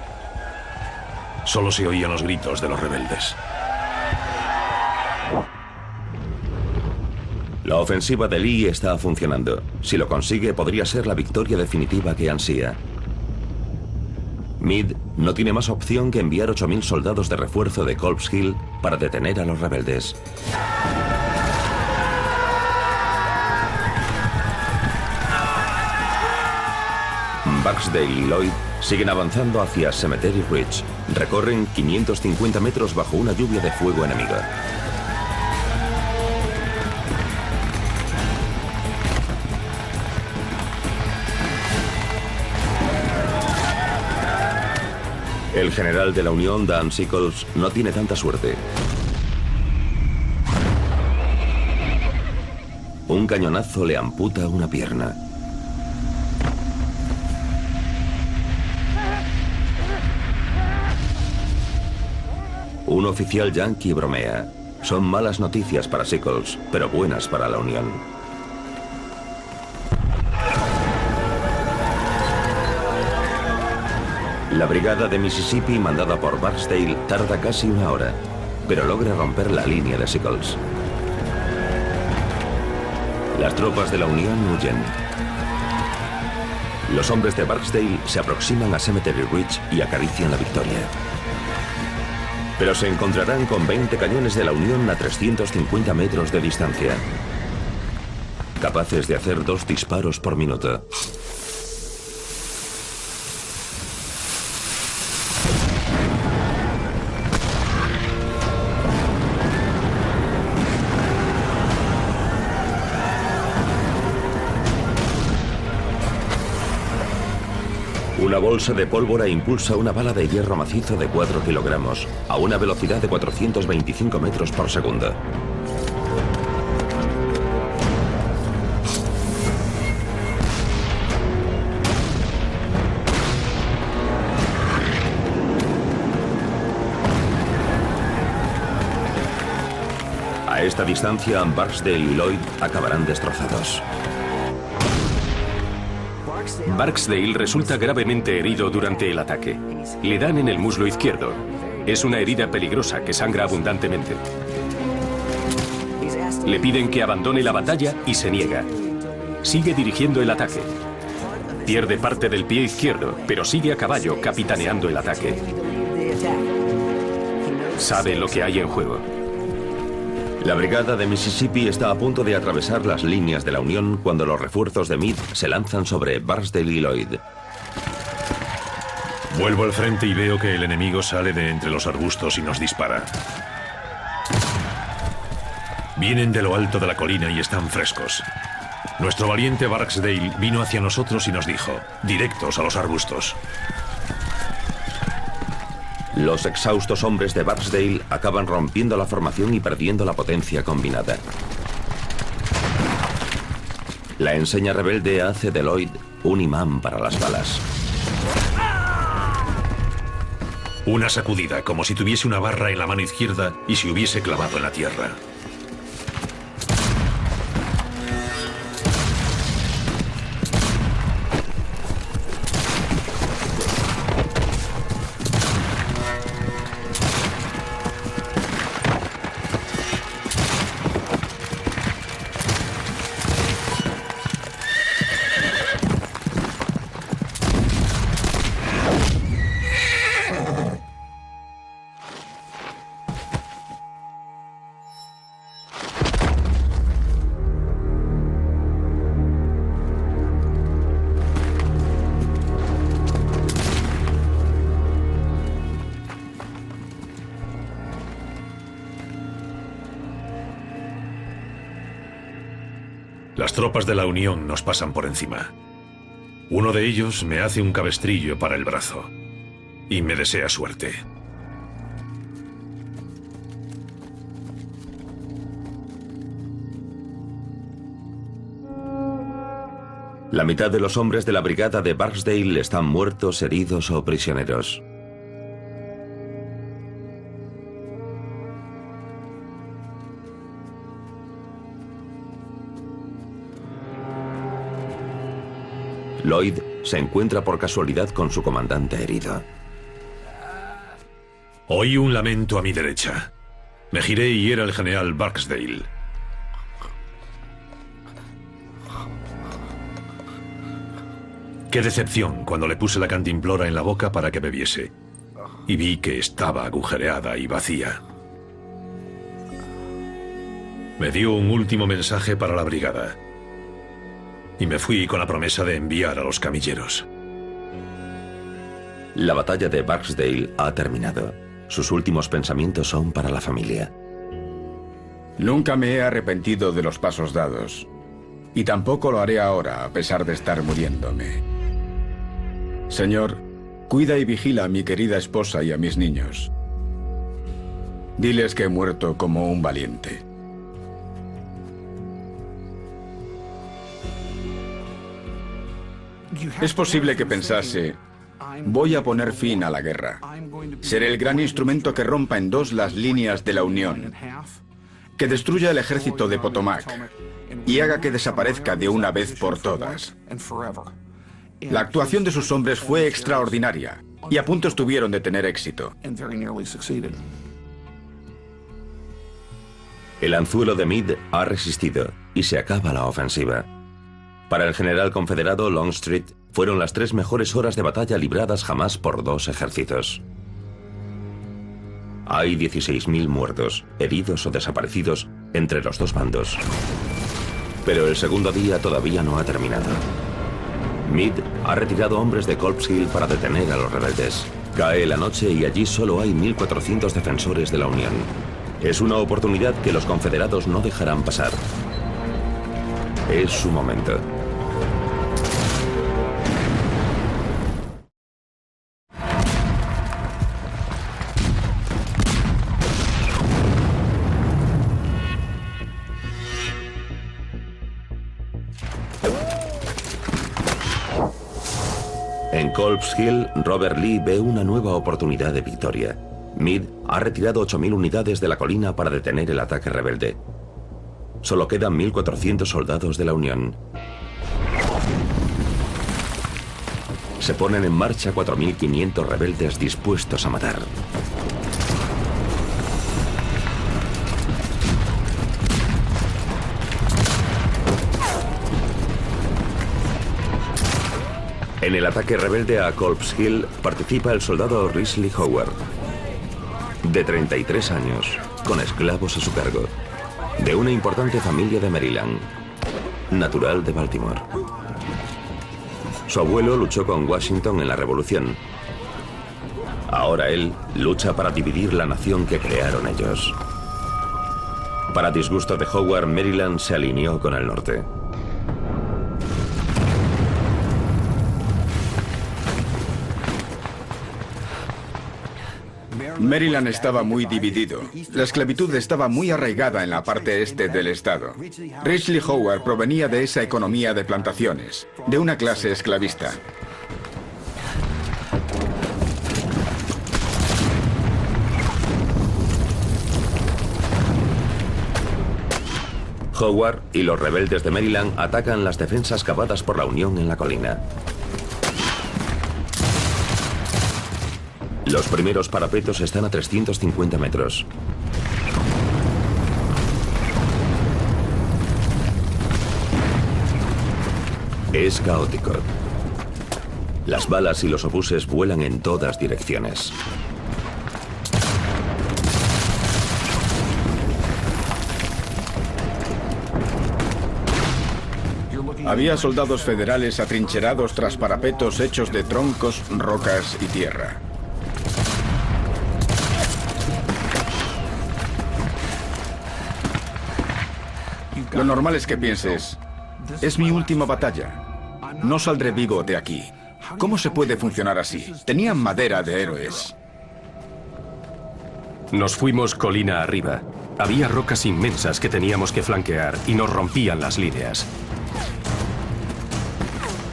Solo se oían los gritos de los rebeldes. La ofensiva de Lee está funcionando. Si lo consigue, podría ser la victoria definitiva que ansía. Meade no tiene más opción que enviar 8.000 soldados de refuerzo de Culp's Hill para detener a los rebeldes. Barksdale y Lloyd siguen avanzando hacia Cemetery Ridge. Recorren 550 metros bajo una lluvia de fuego enemiga. El general de la Unión, Dan Sickles, no tiene tanta suerte. Un cañonazo le amputa una pierna. Un oficial yanqui bromea. Son malas noticias para Sickles, pero buenas para la Unión. La brigada de Mississippi, mandada por Barksdale, tarda casi una hora, pero logra romper la línea de Sickles. Las tropas de la Unión huyen. Los hombres de Barksdale se aproximan a Cemetery Ridge y acarician la victoria. Pero se encontrarán con 20 cañones de la Unión a 350 metros de distancia, capaces de hacer 2 disparos por minuto. Una bolsa de pólvora impulsa una bala de hierro macizo de 4 kilogramos a una velocidad de 425 metros por segundo. A esta distancia, Barksdale y Lloyd acabarán destrozados. Barksdale resulta gravemente herido durante el ataque. Le dan en el muslo izquierdo. Es una herida peligrosa que sangra abundantemente. Le piden que abandone la batalla y se niega. Sigue dirigiendo el ataque. Pierde parte del pie izquierdo, pero sigue a caballo capitaneando el ataque. Sabe lo que hay en juego. La brigada de Mississippi está a punto de atravesar las líneas de la Unión cuando los refuerzos de Meade se lanzan sobre Barksdale y Lloyd. Vuelvo al frente y veo que el enemigo sale de entre los arbustos y nos dispara. Vienen de lo alto de la colina y están frescos. Nuestro valiente Barksdale vino hacia nosotros y nos dijo: directos a los arbustos. Los exhaustos hombres de Barksdale acaban rompiendo la formación y perdiendo la potencia combinada. La enseña rebelde hace de Lloyd un imán para las balas. Una sacudida, como si tuviese una barra en la mano izquierda y se hubiese clavado en la tierra. Las tropas de la Unión nos pasan por encima. Uno de ellos me hace un cabestrillo para el brazo. y me desea suerte. La mitad de los hombres de la brigada de Barksdale están muertos, heridos o prisioneros. Lloyd se encuentra por casualidad con su comandante herido. Oí un lamento a mi derecha. Me giré y era el general Barksdale. Qué decepción cuando le puse la cantimplora en la boca para que bebiese. Y vi que estaba agujereada y vacía. Me dio un último mensaje para la brigada. Y me fui con la promesa de enviar a los camilleros. La batalla de Barksdale ha terminado. Sus últimos pensamientos son para la familia. Nunca me he arrepentido de los pasos dados. Y tampoco lo haré ahora, a pesar de estar muriéndome. Señor, cuida y vigila a mi querida esposa y a mis niños. Diles que he muerto como un valiente. Es posible que pensase, voy a poner fin a la guerra. Seré el gran instrumento que rompa en dos las líneas de la Unión, que destruya el ejército de Potomac y haga que desaparezca de una vez por todas. La actuación de sus hombres fue extraordinaria y a punto estuvieron de tener éxito. El anzuelo de Meade ha resistido y se acaba la ofensiva. Para el general confederado Longstreet, fueron las 3 mejores horas de batalla libradas jamás por 2 ejércitos. Hay 16.000 muertos, heridos o desaparecidos entre los 2 bandos. Pero el segundo día todavía no ha terminado. Meade ha retirado hombres de Culp's Hill para detener a los rebeldes. Cae la noche y allí solo hay 1.400 defensores de la Unión. Es una oportunidad que los confederados no dejarán pasar. Es su momento. En Culp's Hill, Robert Lee ve una nueva oportunidad de victoria. Meade ha retirado 8.000 unidades de la colina para detener el ataque rebelde. Solo quedan 1.400 soldados de la Unión. Se ponen en marcha 4.500 rebeldes dispuestos a matar. En el ataque rebelde a Culp's Hill participa el soldado Risley Howard, de 33 años, con esclavos a su cargo, de una importante familia de Maryland, natural de Baltimore. Su abuelo luchó con Washington en la Revolución. Ahora él lucha para dividir la nación que crearon ellos. Para disgusto de Howard, Maryland se alineó con el norte. Maryland estaba muy dividido. La esclavitud estaba muy arraigada en la parte este del estado. Risley Howard provenía de esa economía de plantaciones, de una clase esclavista. Howard y los rebeldes de Maryland atacan las defensas cavadas por la Unión en la colina. Los primeros parapetos están a 350 metros. Es caótico. Las balas y los obuses vuelan en todas direcciones. Había soldados federales atrincherados tras parapetos hechos de troncos, rocas y tierra. Lo normal es que pienses, es mi última batalla. No saldré vivo de aquí. ¿Cómo se puede funcionar así? Tenían madera de héroes. Nos fuimos colina arriba. Había rocas inmensas que teníamos que flanquear y nos rompían las líneas.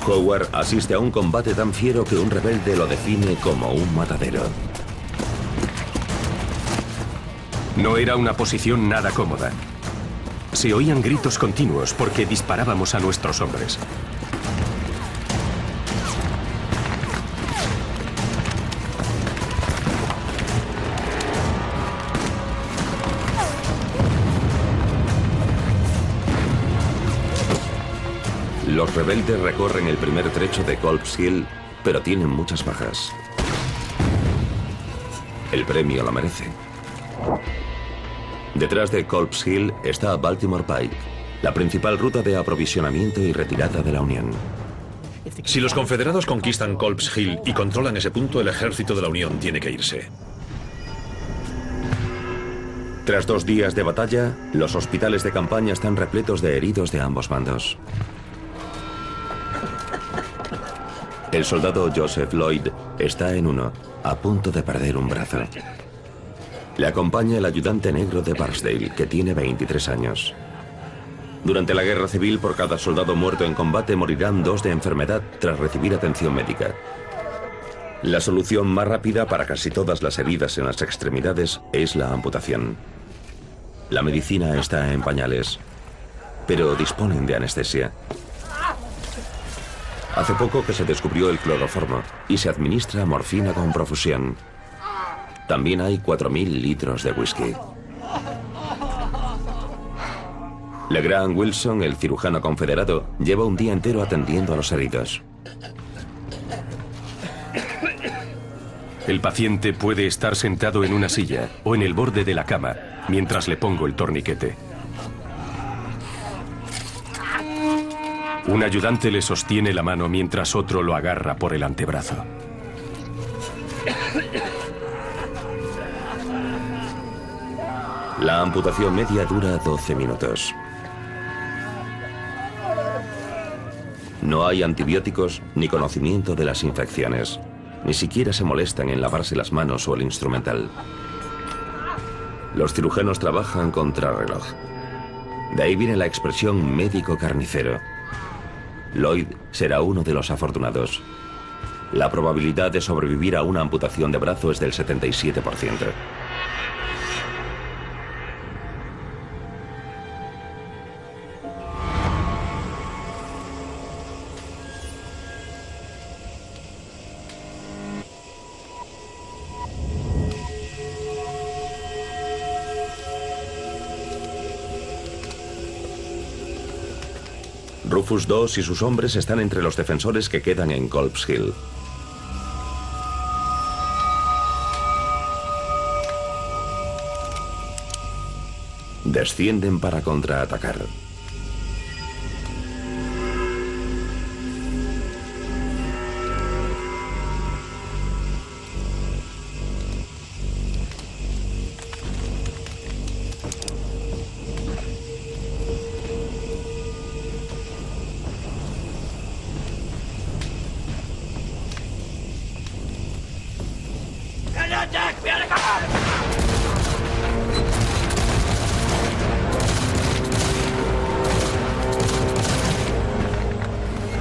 Howard asiste a un combate tan fiero que un rebelde lo define como un matadero. No era una posición nada cómoda. Se oían gritos continuos porque disparábamos a nuestros hombres. Los rebeldes recorren el primer trecho de Culp's Hill, pero tienen muchas bajas. El premio lo merece. Detrás de Culp's Hill está Baltimore Pike, la principal ruta de aprovisionamiento y retirada de la Unión. Si los confederados conquistan Culp's Hill y controlan ese punto, el ejército de la Unión tiene que irse. Tras 2 días de batalla, los hospitales de campaña están repletos de heridos de ambos bandos. El soldado Joseph Lloyd está en uno, a punto de perder un brazo. Le acompaña el ayudante negro de Barksdale, que tiene 23 años. Durante la guerra civil, por cada soldado muerto en combate, morirán 2 de enfermedad tras recibir atención médica. La solución más rápida para casi todas las heridas en las extremidades es la amputación. La medicina está en pañales, pero disponen de anestesia. Hace poco que se descubrió el cloroformo y se administra morfina con profusión. También hay 4.000 litros de whisky. LeGrand Wilson, el cirujano confederado, lleva un día entero atendiendo a los heridos. El paciente puede estar sentado en una silla o en el borde de la cama mientras le pongo el torniquete. Un ayudante le sostiene la mano mientras otro lo agarra por el antebrazo. La amputación media dura 12 minutos. No hay antibióticos ni conocimiento de las infecciones. Ni siquiera se molestan en lavarse las manos o el instrumental. Los cirujanos trabajan contrarreloj. De ahí viene la expresión médico carnicero. Lloyd será uno de los afortunados. La probabilidad de sobrevivir a una amputación de brazo es del 77%. Rufus II y sus hombres están entre los defensores que quedan en Culp's Hill. Descienden para contraatacar.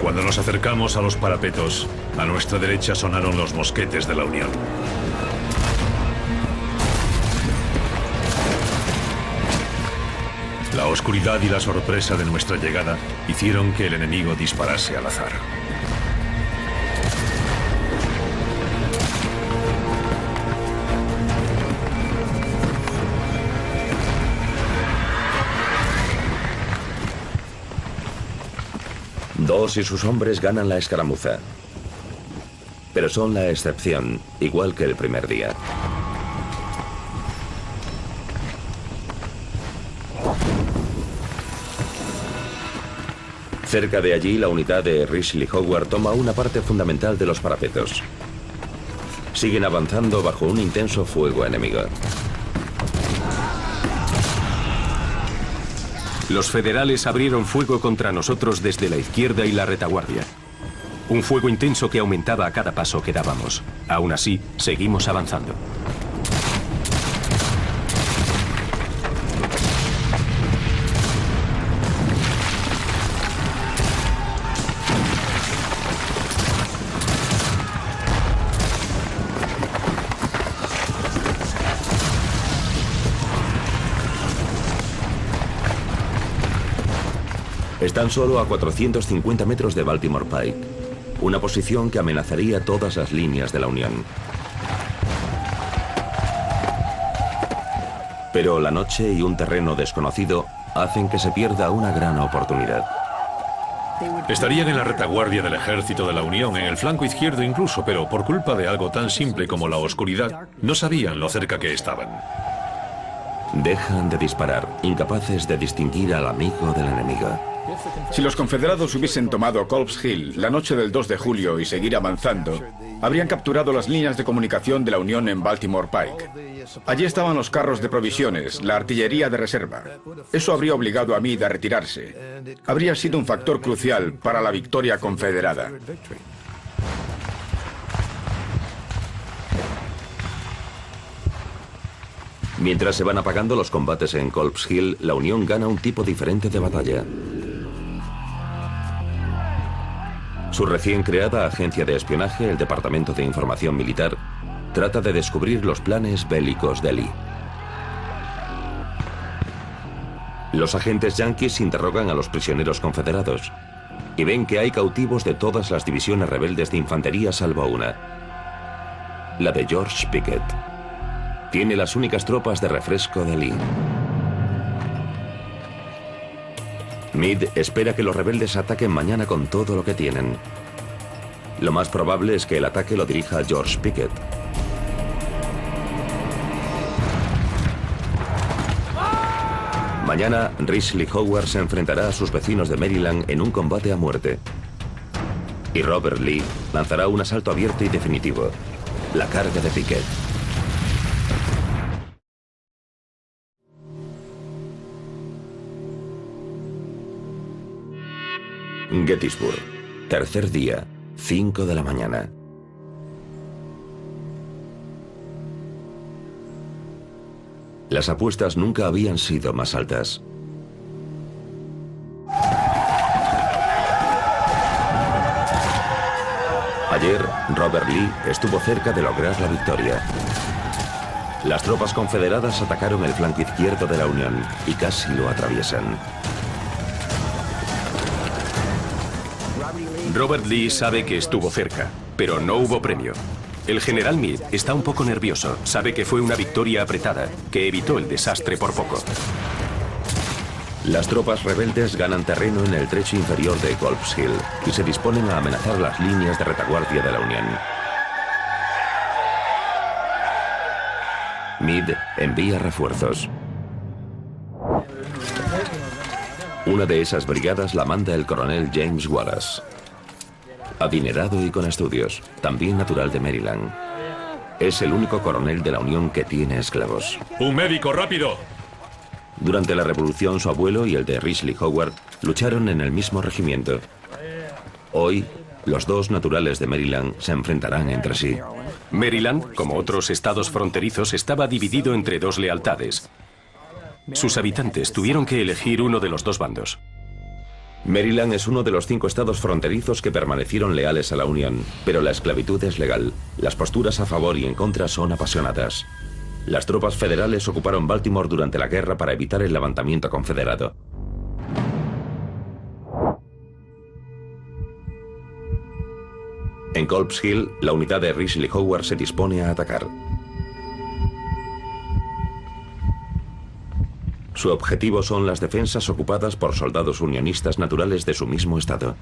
Cuando nos acercamos a los parapetos, a nuestra derecha sonaron los mosquetes de la Unión. La oscuridad y la sorpresa de nuestra llegada hicieron que el enemigo disparase al azar. Dos y sus hombres ganan la escaramuza. Pero son la excepción, igual que el primer día. Cerca de allí, la unidad de Risley Howard toma una parte fundamental de los parapetos. Siguen avanzando bajo un intenso fuego enemigo. Los federales abrieron fuego contra nosotros desde la izquierda y la retaguardia. Un fuego intenso que aumentaba a cada paso que dábamos. Aún así, seguimos avanzando. Están solo a 450 metros de Baltimore Pike, una posición que amenazaría todas las líneas de la Unión. Pero la noche y un terreno desconocido hacen que se pierda una gran oportunidad. Estarían en la retaguardia del ejército de la Unión, en el flanco izquierdo incluso, pero por culpa de algo tan simple como la oscuridad, no sabían lo cerca que estaban. Dejan de disparar, incapaces de distinguir al amigo del enemigo. Si los confederados hubiesen tomado Culp's Hill la noche del 2 de julio y seguir avanzando, habrían capturado las líneas de comunicación de la Unión en Baltimore Pike. Allí estaban los carros de provisiones, la artillería de reserva. Eso habría obligado a Meade a retirarse. Habría sido un factor crucial para la victoria confederada. Mientras se van apagando los combates en Culp's Hill, la Unión gana un tipo diferente de batalla. Su recién creada agencia de espionaje, el Departamento de Información Militar, trata de descubrir los planes bélicos de Lee. Los agentes yanquis interrogan a los prisioneros confederados y ven que hay cautivos de todas las divisiones rebeldes de infantería salvo una, la de George Pickett. Tiene las únicas tropas de refresco de Lee. Meade espera que los rebeldes ataquen mañana con todo lo que tienen. Lo más probable es que el ataque lo dirija George Pickett. Mañana, Risley Howard se enfrentará a sus vecinos de Maryland en un combate a muerte. Y Robert Lee lanzará un asalto abierto y definitivo, la carga de Pickett. Gettysburg, tercer día, 5 de la mañana. Las apuestas nunca habían sido más altas. Ayer, Robert Lee estuvo cerca de lograr la victoria. Las tropas confederadas atacaron el flanco izquierdo de la Unión y casi lo atraviesan. Robert Lee sabe que estuvo cerca, pero no hubo premio. El general Meade está un poco nervioso. Sabe que fue una victoria apretada, que evitó el desastre por poco. Las tropas rebeldes ganan terreno en el trecho inferior de Culp's Hill y se disponen a amenazar las líneas de retaguardia de la Unión. Meade envía refuerzos. Una de esas brigadas la manda el coronel James Wallace. Adinerado y con estudios, también natural de Maryland. Es el único coronel de la Unión que tiene esclavos. ¡Un médico, rápido! Durante la Revolución, su abuelo y el de Risley Howard lucharon en el mismo regimiento. Hoy, los dos naturales de Maryland se enfrentarán entre sí. Maryland, como otros estados fronterizos, estaba dividido entre dos lealtades. Sus habitantes tuvieron que elegir uno de los dos bandos. Maryland es uno de los 5 estados fronterizos que permanecieron leales a la Unión, pero la esclavitud es legal. Las posturas a favor y en contra son apasionadas. Las tropas federales ocuparon Baltimore durante la guerra para evitar el levantamiento confederado. En Culp's Hill, la unidad de Risley Howard se dispone a atacar. Su objetivo son las defensas ocupadas por soldados unionistas naturales de su mismo estado.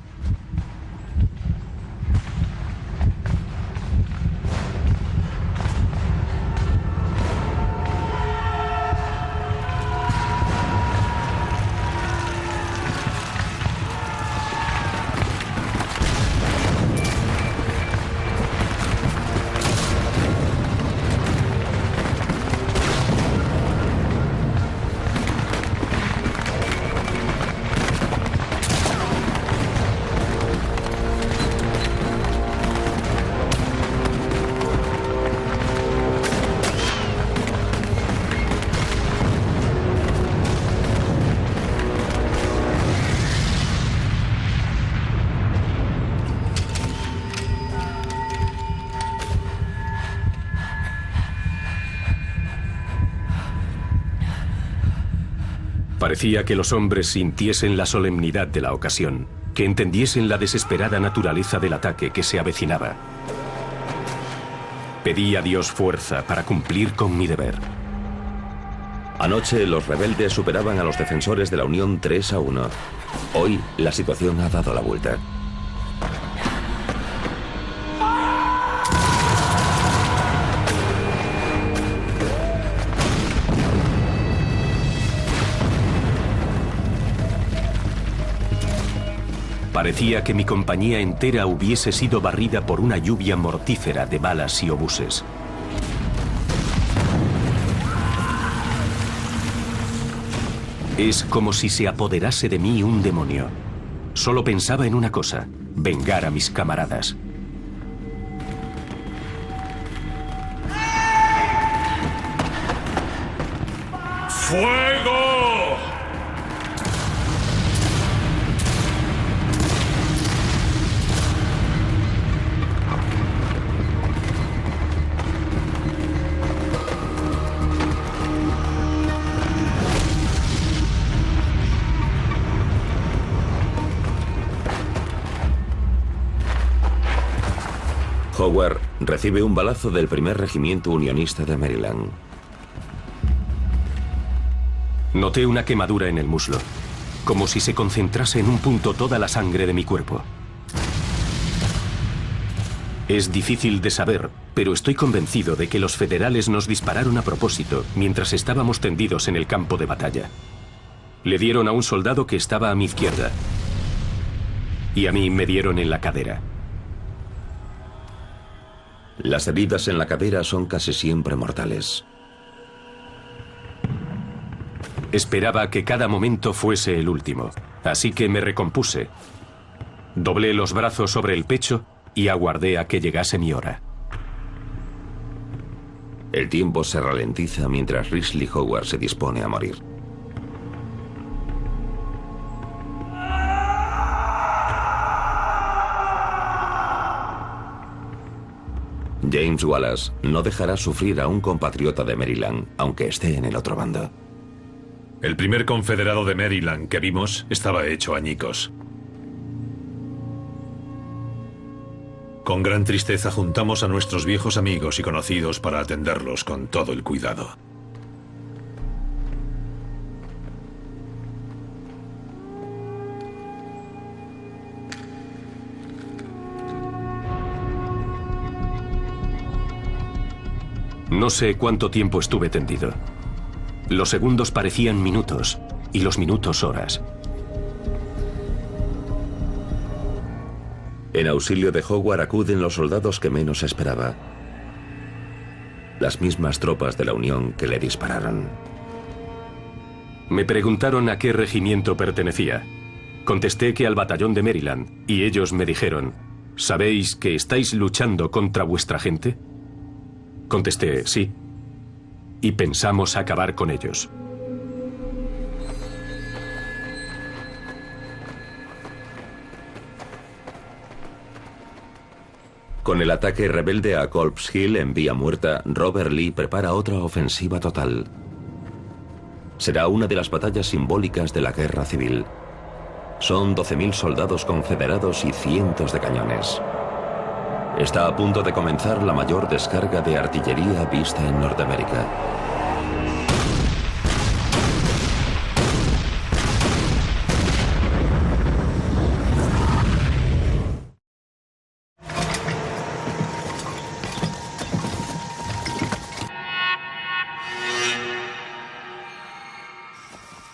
Parecía que los hombres sintiesen la solemnidad de la ocasión, que entendiesen la desesperada naturaleza del ataque que se avecinaba. Pedí a Dios fuerza para cumplir con mi deber. Anoche los rebeldes superaban a los defensores de la Unión 3-1. Hoy la situación ha dado la vuelta. Parecía que mi compañía entera hubiese sido barrida por una lluvia mortífera de balas y obuses. Es como si se apoderase de mí un demonio. Solo pensaba en una cosa: vengar a mis camaradas. ¡Fuego! Howard recibe un balazo del primer regimiento unionista de Maryland. Noté una quemadura en el muslo, como si se concentrase en un punto toda la sangre de mi cuerpo. Es difícil de saber, pero estoy convencido de que los federales nos dispararon a propósito mientras estábamos tendidos en el campo de batalla. Le dieron a un soldado que estaba a mi izquierda, y a mí me dieron en la cadera. Las heridas en la cadera son casi siempre mortales. Esperaba que cada momento fuese el último, así que me recompuse. Doblé los brazos sobre el pecho y aguardé a que llegase mi hora. El tiempo se ralentiza mientras Risley Howard se dispone a morir. James Wallace no dejará sufrir a un compatriota de Maryland, aunque esté en el otro bando. El primer confederado de Maryland que vimos estaba hecho añicos. Con gran tristeza juntamos a nuestros viejos amigos y conocidos para atenderlos con todo el cuidado. No sé cuánto tiempo estuve tendido. Los segundos parecían minutos y los minutos horas. En auxilio de Howard acuden los soldados que menos esperaba. Las mismas tropas de la Unión que le dispararon. Me preguntaron a qué regimiento pertenecía. Contesté que al batallón de Maryland, y ellos me dijeron: ¿sabéis que estáis luchando contra vuestra gente? Contesté, sí. Y pensamos acabar con ellos. Con el ataque rebelde a Culp's Hill en vía muerta, Robert Lee prepara otra ofensiva total. Será una de las batallas simbólicas de la guerra civil. Son 12.000 soldados confederados y cientos de cañones. Está a punto de comenzar la mayor descarga de artillería vista en Norteamérica.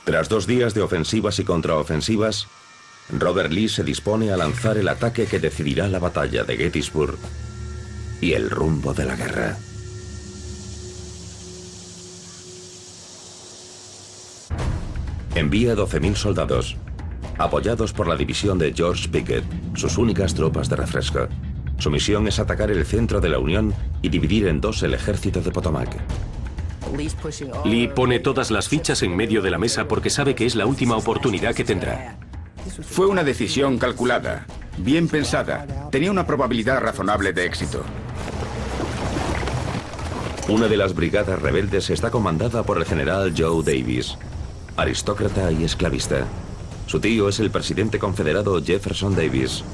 Tras 2 días de ofensivas y contraofensivas, Robert Lee se dispone a lanzar el ataque que decidirá la batalla de Gettysburg y el rumbo de la guerra. Envía 12.000 soldados, apoyados por la división de George Pickett, sus únicas tropas de refresco. Su misión es atacar el centro de la Unión y dividir en 2 el ejército de Potomac. Lee pone todas las fichas en medio de la mesa porque sabe que es la última oportunidad que tendrá. Fue una decisión calculada, bien pensada. Tenía una probabilidad razonable de éxito. Una de las brigadas rebeldes está comandada por el general Joe Davis. aristócrata y esclavista. Su tío es el presidente confederado Jefferson Davis.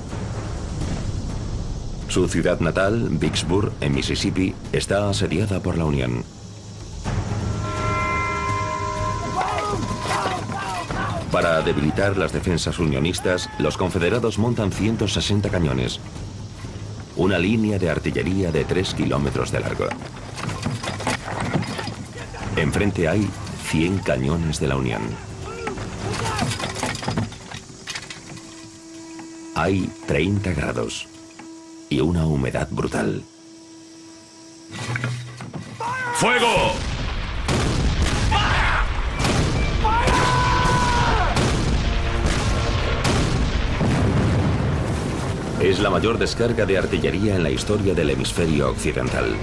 Su ciudad natal, Vicksburg, en Mississippi, está asediada por la Unión. Para debilitar las defensas unionistas, los confederados montan 160 cañones. Una línea de artillería de 3 kilómetros de largo. Enfrente hay 100 cañones de la Unión. Hay 30 grados y una humedad brutal. ¡Fuego! Es la mayor descarga de artillería en la historia del hemisferio occidental.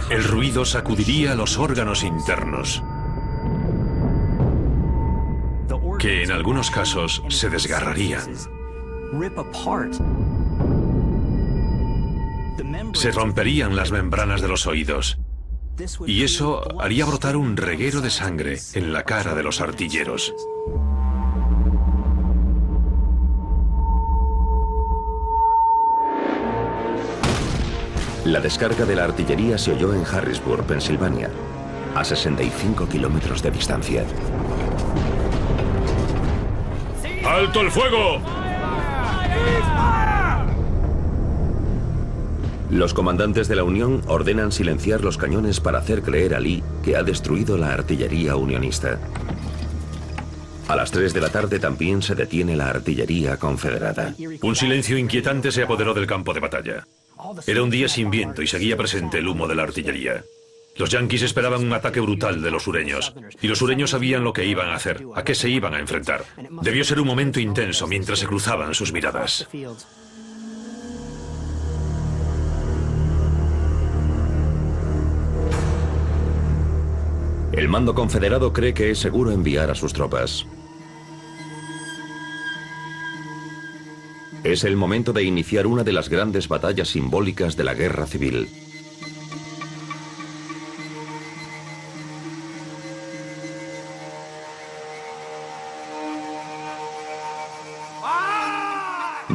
El ruido sacudiría los órganos internos, que en algunos casos se desgarrarían. Se romperían las membranas de los oídos, y eso haría brotar un reguero de sangre en la cara de los artilleros. La descarga de la artillería se oyó en Harrisburg, Pensilvania, a 65 kilómetros de distancia. ¡Alto el fuego! Los comandantes de la Unión ordenan silenciar los cañones para hacer creer a Lee que ha destruido la artillería unionista. A las 3 de la tarde también se detiene la artillería confederada. Un silencio inquietante se apoderó del campo de batalla. Era un día sin viento y seguía presente el humo de la artillería. Los yanquis esperaban un ataque brutal de los sureños, y los sureños sabían lo que iban a hacer, a qué se iban a enfrentar. Debió ser un momento intenso mientras se cruzaban sus miradas. El mando confederado cree que es seguro enviar a sus tropas. Es el momento de iniciar una de las grandes batallas simbólicas de la guerra civil.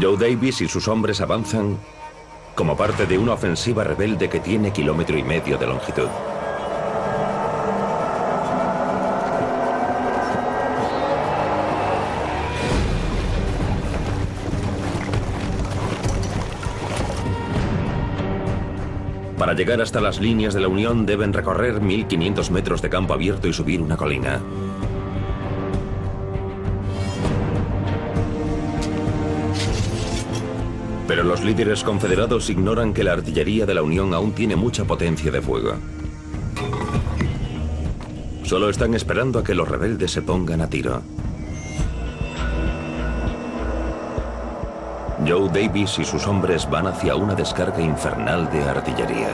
Joe Davis y sus hombres avanzan como parte de una ofensiva rebelde que tiene 1,5 kilómetros de longitud. Para llegar hasta las líneas de la Unión deben recorrer 1.500 metros de campo abierto y subir una colina. Pero los líderes confederados ignoran que la artillería de la Unión aún tiene mucha potencia de fuego. Solo están esperando a que los rebeldes se pongan a tiro. Joe Davis y sus hombres van hacia una descarga infernal de artillería.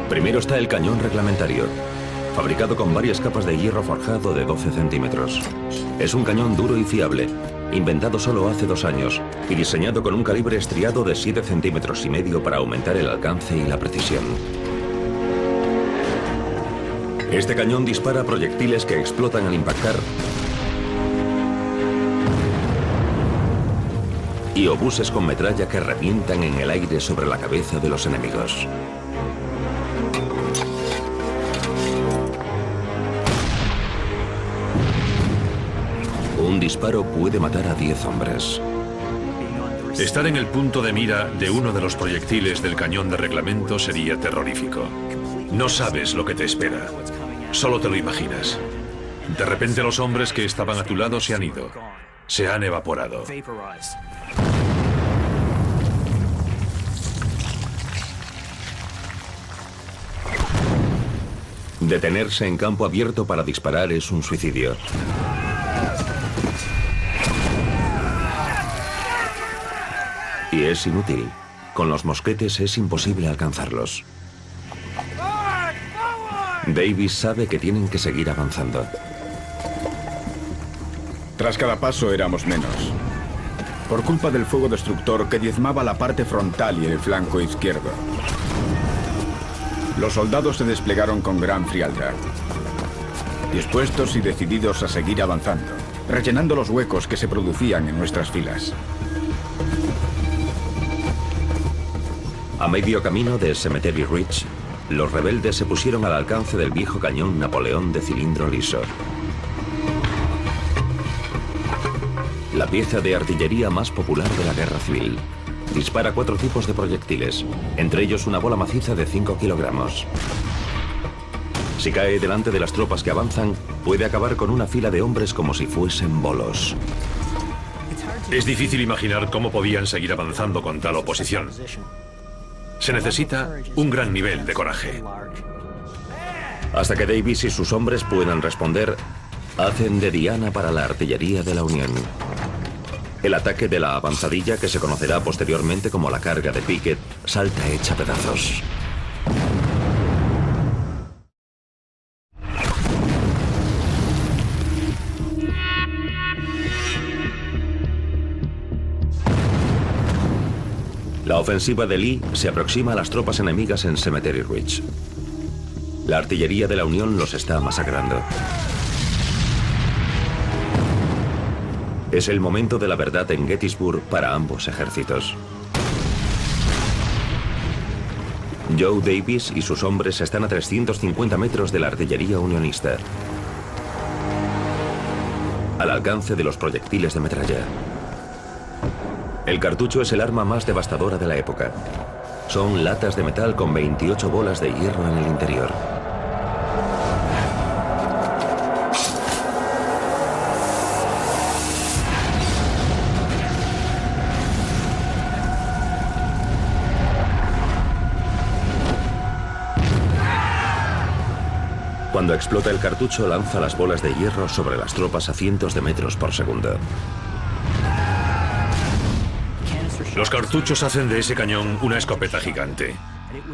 Primero está el cañón reglamentario, fabricado con varias capas de hierro forjado de 12 centímetros. Es un cañón duro y fiable, inventado solo hace 2 años y diseñado con un calibre estriado de 7,5 centímetros para aumentar el alcance y la precisión. Este cañón dispara proyectiles que explotan al impactar y obuses con metralla que revientan en el aire sobre la cabeza de los enemigos. Un disparo puede matar a 10 hombres. Estar en el punto de mira de uno de los proyectiles del cañón de reglamento sería terrorífico. No sabes lo que te espera. Solo te lo imaginas. De repente los hombres que estaban a tu lado se han ido. Se han evaporado. Detenerse en campo abierto para disparar es un suicidio. Y es inútil. Con los mosquetes es imposible alcanzarlos. Davis sabe que tienen que seguir avanzando. Tras cada paso éramos menos. Por culpa del fuego destructor que diezmaba la parte frontal y el flanco izquierdo. Los soldados se desplegaron con gran frialdad, dispuestos y decididos a seguir avanzando, rellenando los huecos que se producían en nuestras filas. A medio camino de Cemetery Ridge, los rebeldes se pusieron al alcance del viejo cañón Napoleón de cilindro liso. La pieza de artillería más popular de la guerra civil. Dispara 4 tipos de proyectiles, entre ellos una bola maciza de 5 kilogramos. Si cae delante de las tropas que avanzan, puede acabar con una fila de hombres como si fuesen bolos. Es difícil imaginar cómo podían seguir avanzando con tal oposición. Se necesita un gran nivel de coraje. Hasta que Davis y sus hombres puedan responder, hacen de diana para la artillería de la Unión. El ataque de la avanzadilla, que se conocerá posteriormente como la carga de Pickett, salta hecha pedazos. La ofensiva de Lee se aproxima a las tropas enemigas en Cemetery Ridge. La artillería de la Unión los está masacrando. Es el momento de la verdad en Gettysburg para ambos ejércitos. Joe Davis y sus hombres están a 350 metros de la artillería unionista, al alcance de los proyectiles de metralla. El cartucho es el arma más devastadora de la época. Son latas de metal con 28 bolas de hierro en el interior. Cuando explota el cartucho, lanza las bolas de hierro sobre las tropas a cientos de metros por segundo. Los cartuchos hacen de ese cañón una escopeta gigante.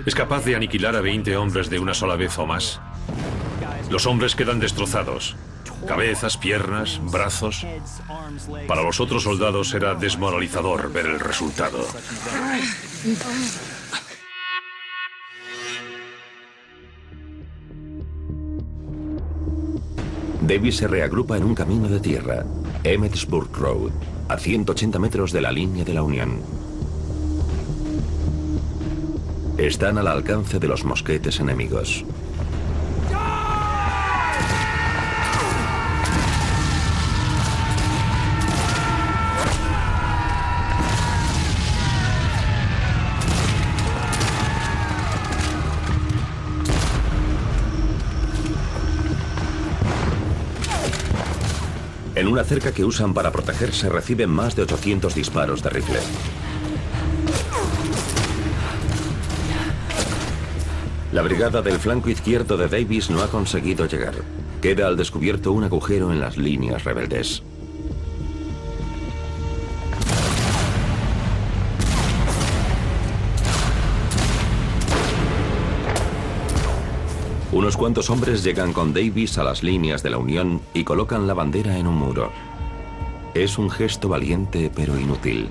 Es capaz de aniquilar a 20 hombres de una sola vez o más. Los hombres quedan destrozados. Cabezas, piernas, brazos. Para los otros soldados era desmoralizador ver el resultado. Davis se reagrupa en un camino de tierra, Emmetsburg Road, a 180 metros de la línea de la Unión. Están al alcance de los mosquetes enemigos. En una cerca que usan para protegerse reciben más de 800 disparos de rifle. La brigada del flanco izquierdo de Davis no ha conseguido llegar. Queda al descubierto un agujero en las líneas rebeldes. Unos cuantos hombres llegan con Davis a las líneas de la Unión y colocan la bandera en un muro. Es un gesto valiente pero inútil.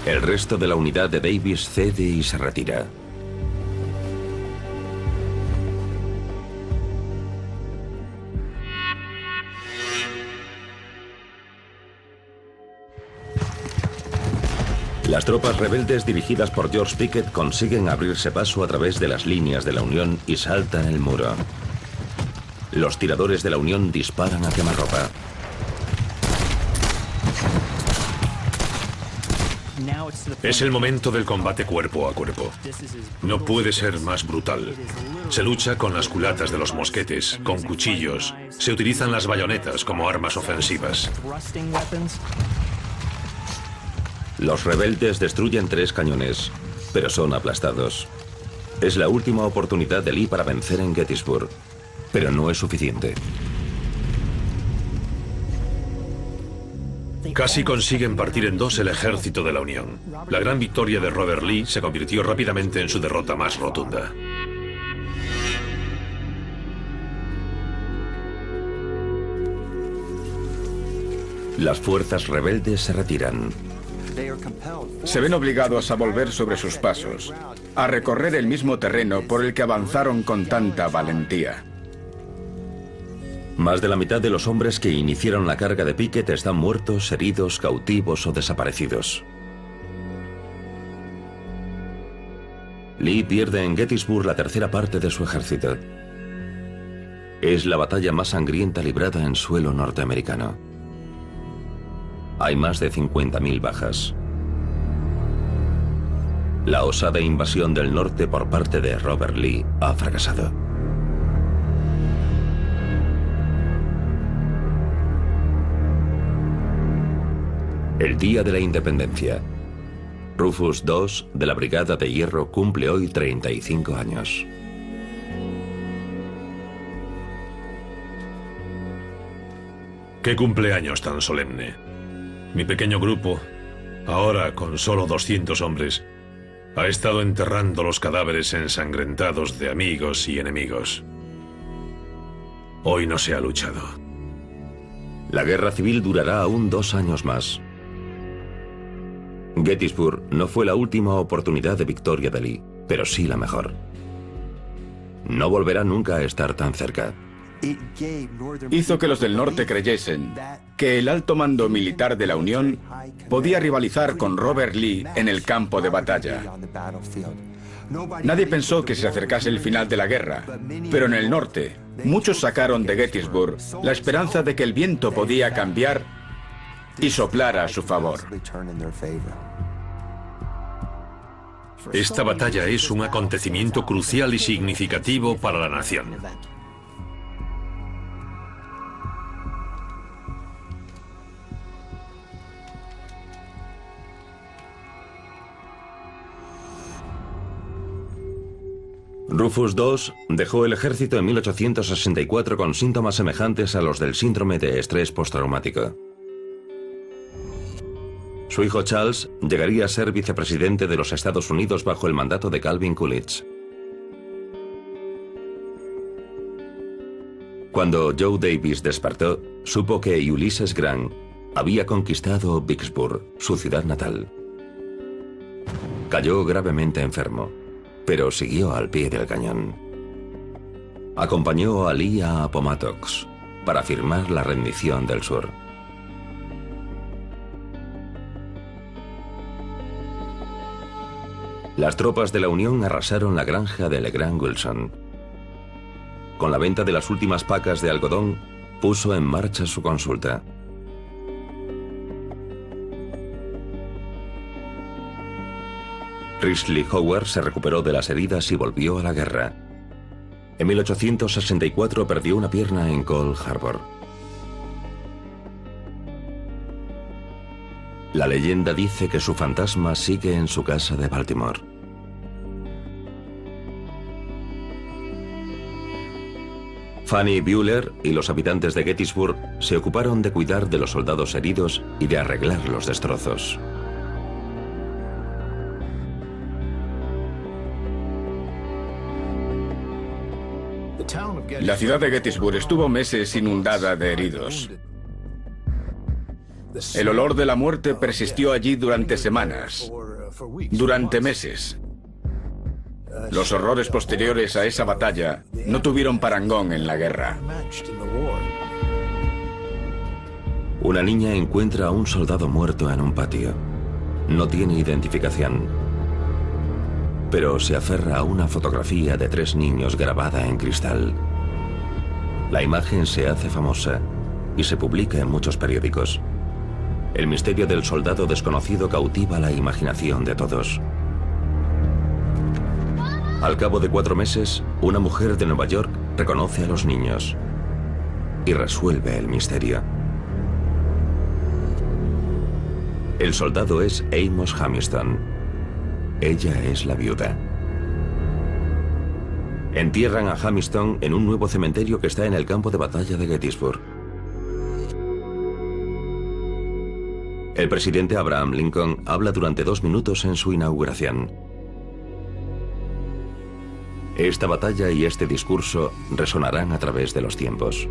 El resto de la unidad de Davis cede y se retira. Las tropas rebeldes dirigidas por George Pickett consiguen abrirse paso a través de las líneas de la Unión y saltan el muro. Los tiradores de la Unión disparan a quemarropa. Es el momento del combate cuerpo a cuerpo. No puede ser más brutal. Se lucha con las culatas de los mosquetes, con cuchillos. Se utilizan las bayonetas como armas ofensivas. Los rebeldes destruyen 3 cañones, pero son aplastados. Es la última oportunidad de Lee para vencer en Gettysburg, pero no es suficiente. Casi consiguen partir en 2 el ejército de la Unión. La gran victoria de Robert Lee se convirtió rápidamente en su derrota más rotunda. Las fuerzas rebeldes se retiran. Se ven obligados a volver sobre sus pasos, a recorrer el mismo terreno por el que avanzaron con tanta valentía. Más de la mitad de los hombres que iniciaron la carga de Pickett están muertos, heridos, cautivos o desaparecidos. Lee pierde en Gettysburg la tercera parte de su ejército. Es la batalla más sangrienta librada en suelo norteamericano. Hay más de 50.000 bajas. La osada invasión del norte por parte de Robert Lee ha fracasado. El día de la independencia. Rufus II de la Brigada de Hierro cumple hoy 35 años. ¡Qué cumpleaños tan solemne! Mi pequeño grupo, ahora con solo 200 hombres, ha estado enterrando los cadáveres ensangrentados de amigos y enemigos. Hoy no se ha luchado. La guerra civil durará aún 2 años más. Gettysburg no fue la última oportunidad de victoria de Lee, pero sí la mejor. No volverá nunca a estar tan cerca. Hizo que los del norte creyesen que el alto mando militar de la Unión podía rivalizar con Robert Lee en el campo de batalla. Nadie pensó que se acercase el final de la guerra, pero en el norte, muchos sacaron de Gettysburg la esperanza de que el viento podía cambiar y soplar a su favor. Esta batalla es un acontecimiento crucial y significativo para la nación. Rufus II dejó el ejército en 1864 con síntomas semejantes a los del síndrome de estrés postraumático. Su hijo Charles llegaría a ser vicepresidente de los Estados Unidos bajo el mandato de Calvin Coolidge. Cuando Joe Davis despertó, supo que Ulysses Grant había conquistado Vicksburg, su ciudad natal. Cayó gravemente enfermo, pero siguió al pie del cañón. Acompañó a Lee a Appomattox para firmar la rendición del sur. Las tropas de la Unión arrasaron la granja de LeGrand Wilson. Con la venta de las últimas pacas de algodón, puso en marcha su consulta. Risley Howard se recuperó de las heridas y volvió a la guerra. En 1864 perdió una pierna en Cold Harbor. La leyenda dice que su fantasma sigue en su casa de Baltimore. Fanny Bueller y los habitantes de Gettysburg se ocuparon de cuidar de los soldados heridos y de arreglar los destrozos. La ciudad de Gettysburg estuvo meses inundada de heridos. El olor de la muerte persistió allí durante semanas, durante meses. Los horrores posteriores a esa batalla no tuvieron parangón en la guerra. Una niña encuentra a un soldado muerto en un patio. No tiene identificación, pero se aferra a una fotografía de 3 niños grabada en cristal. La imagen se hace famosa y se publica en muchos periódicos. El misterio del soldado desconocido cautiva la imaginación de todos. Al cabo de 4 meses, una mujer de Nueva York reconoce a los niños y resuelve el misterio. El soldado es Amos Hamilton. Ella es la viuda. Entierran a Hamilton en un nuevo cementerio que está en el campo de batalla de Gettysburg. El presidente Abraham Lincoln habla durante 2 minutos en su inauguración. Esta batalla y este discurso resonarán a través de los tiempos.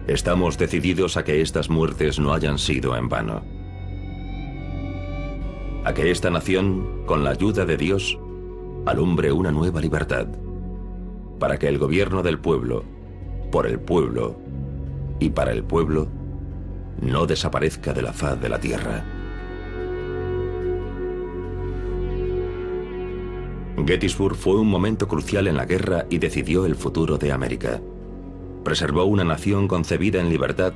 Estamos decididos a que estas muertes no hayan sido en vano. A que esta nación, con la ayuda de Dios, alumbre una nueva libertad, para que el gobierno del pueblo, por el pueblo y para el pueblo, no desaparezca de la faz de la tierra. Gettysburg fue un momento crucial en la guerra y decidió el futuro de América. Preservó una nación concebida en libertad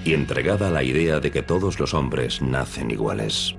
y entregada a la idea de que todos los hombres nacen iguales.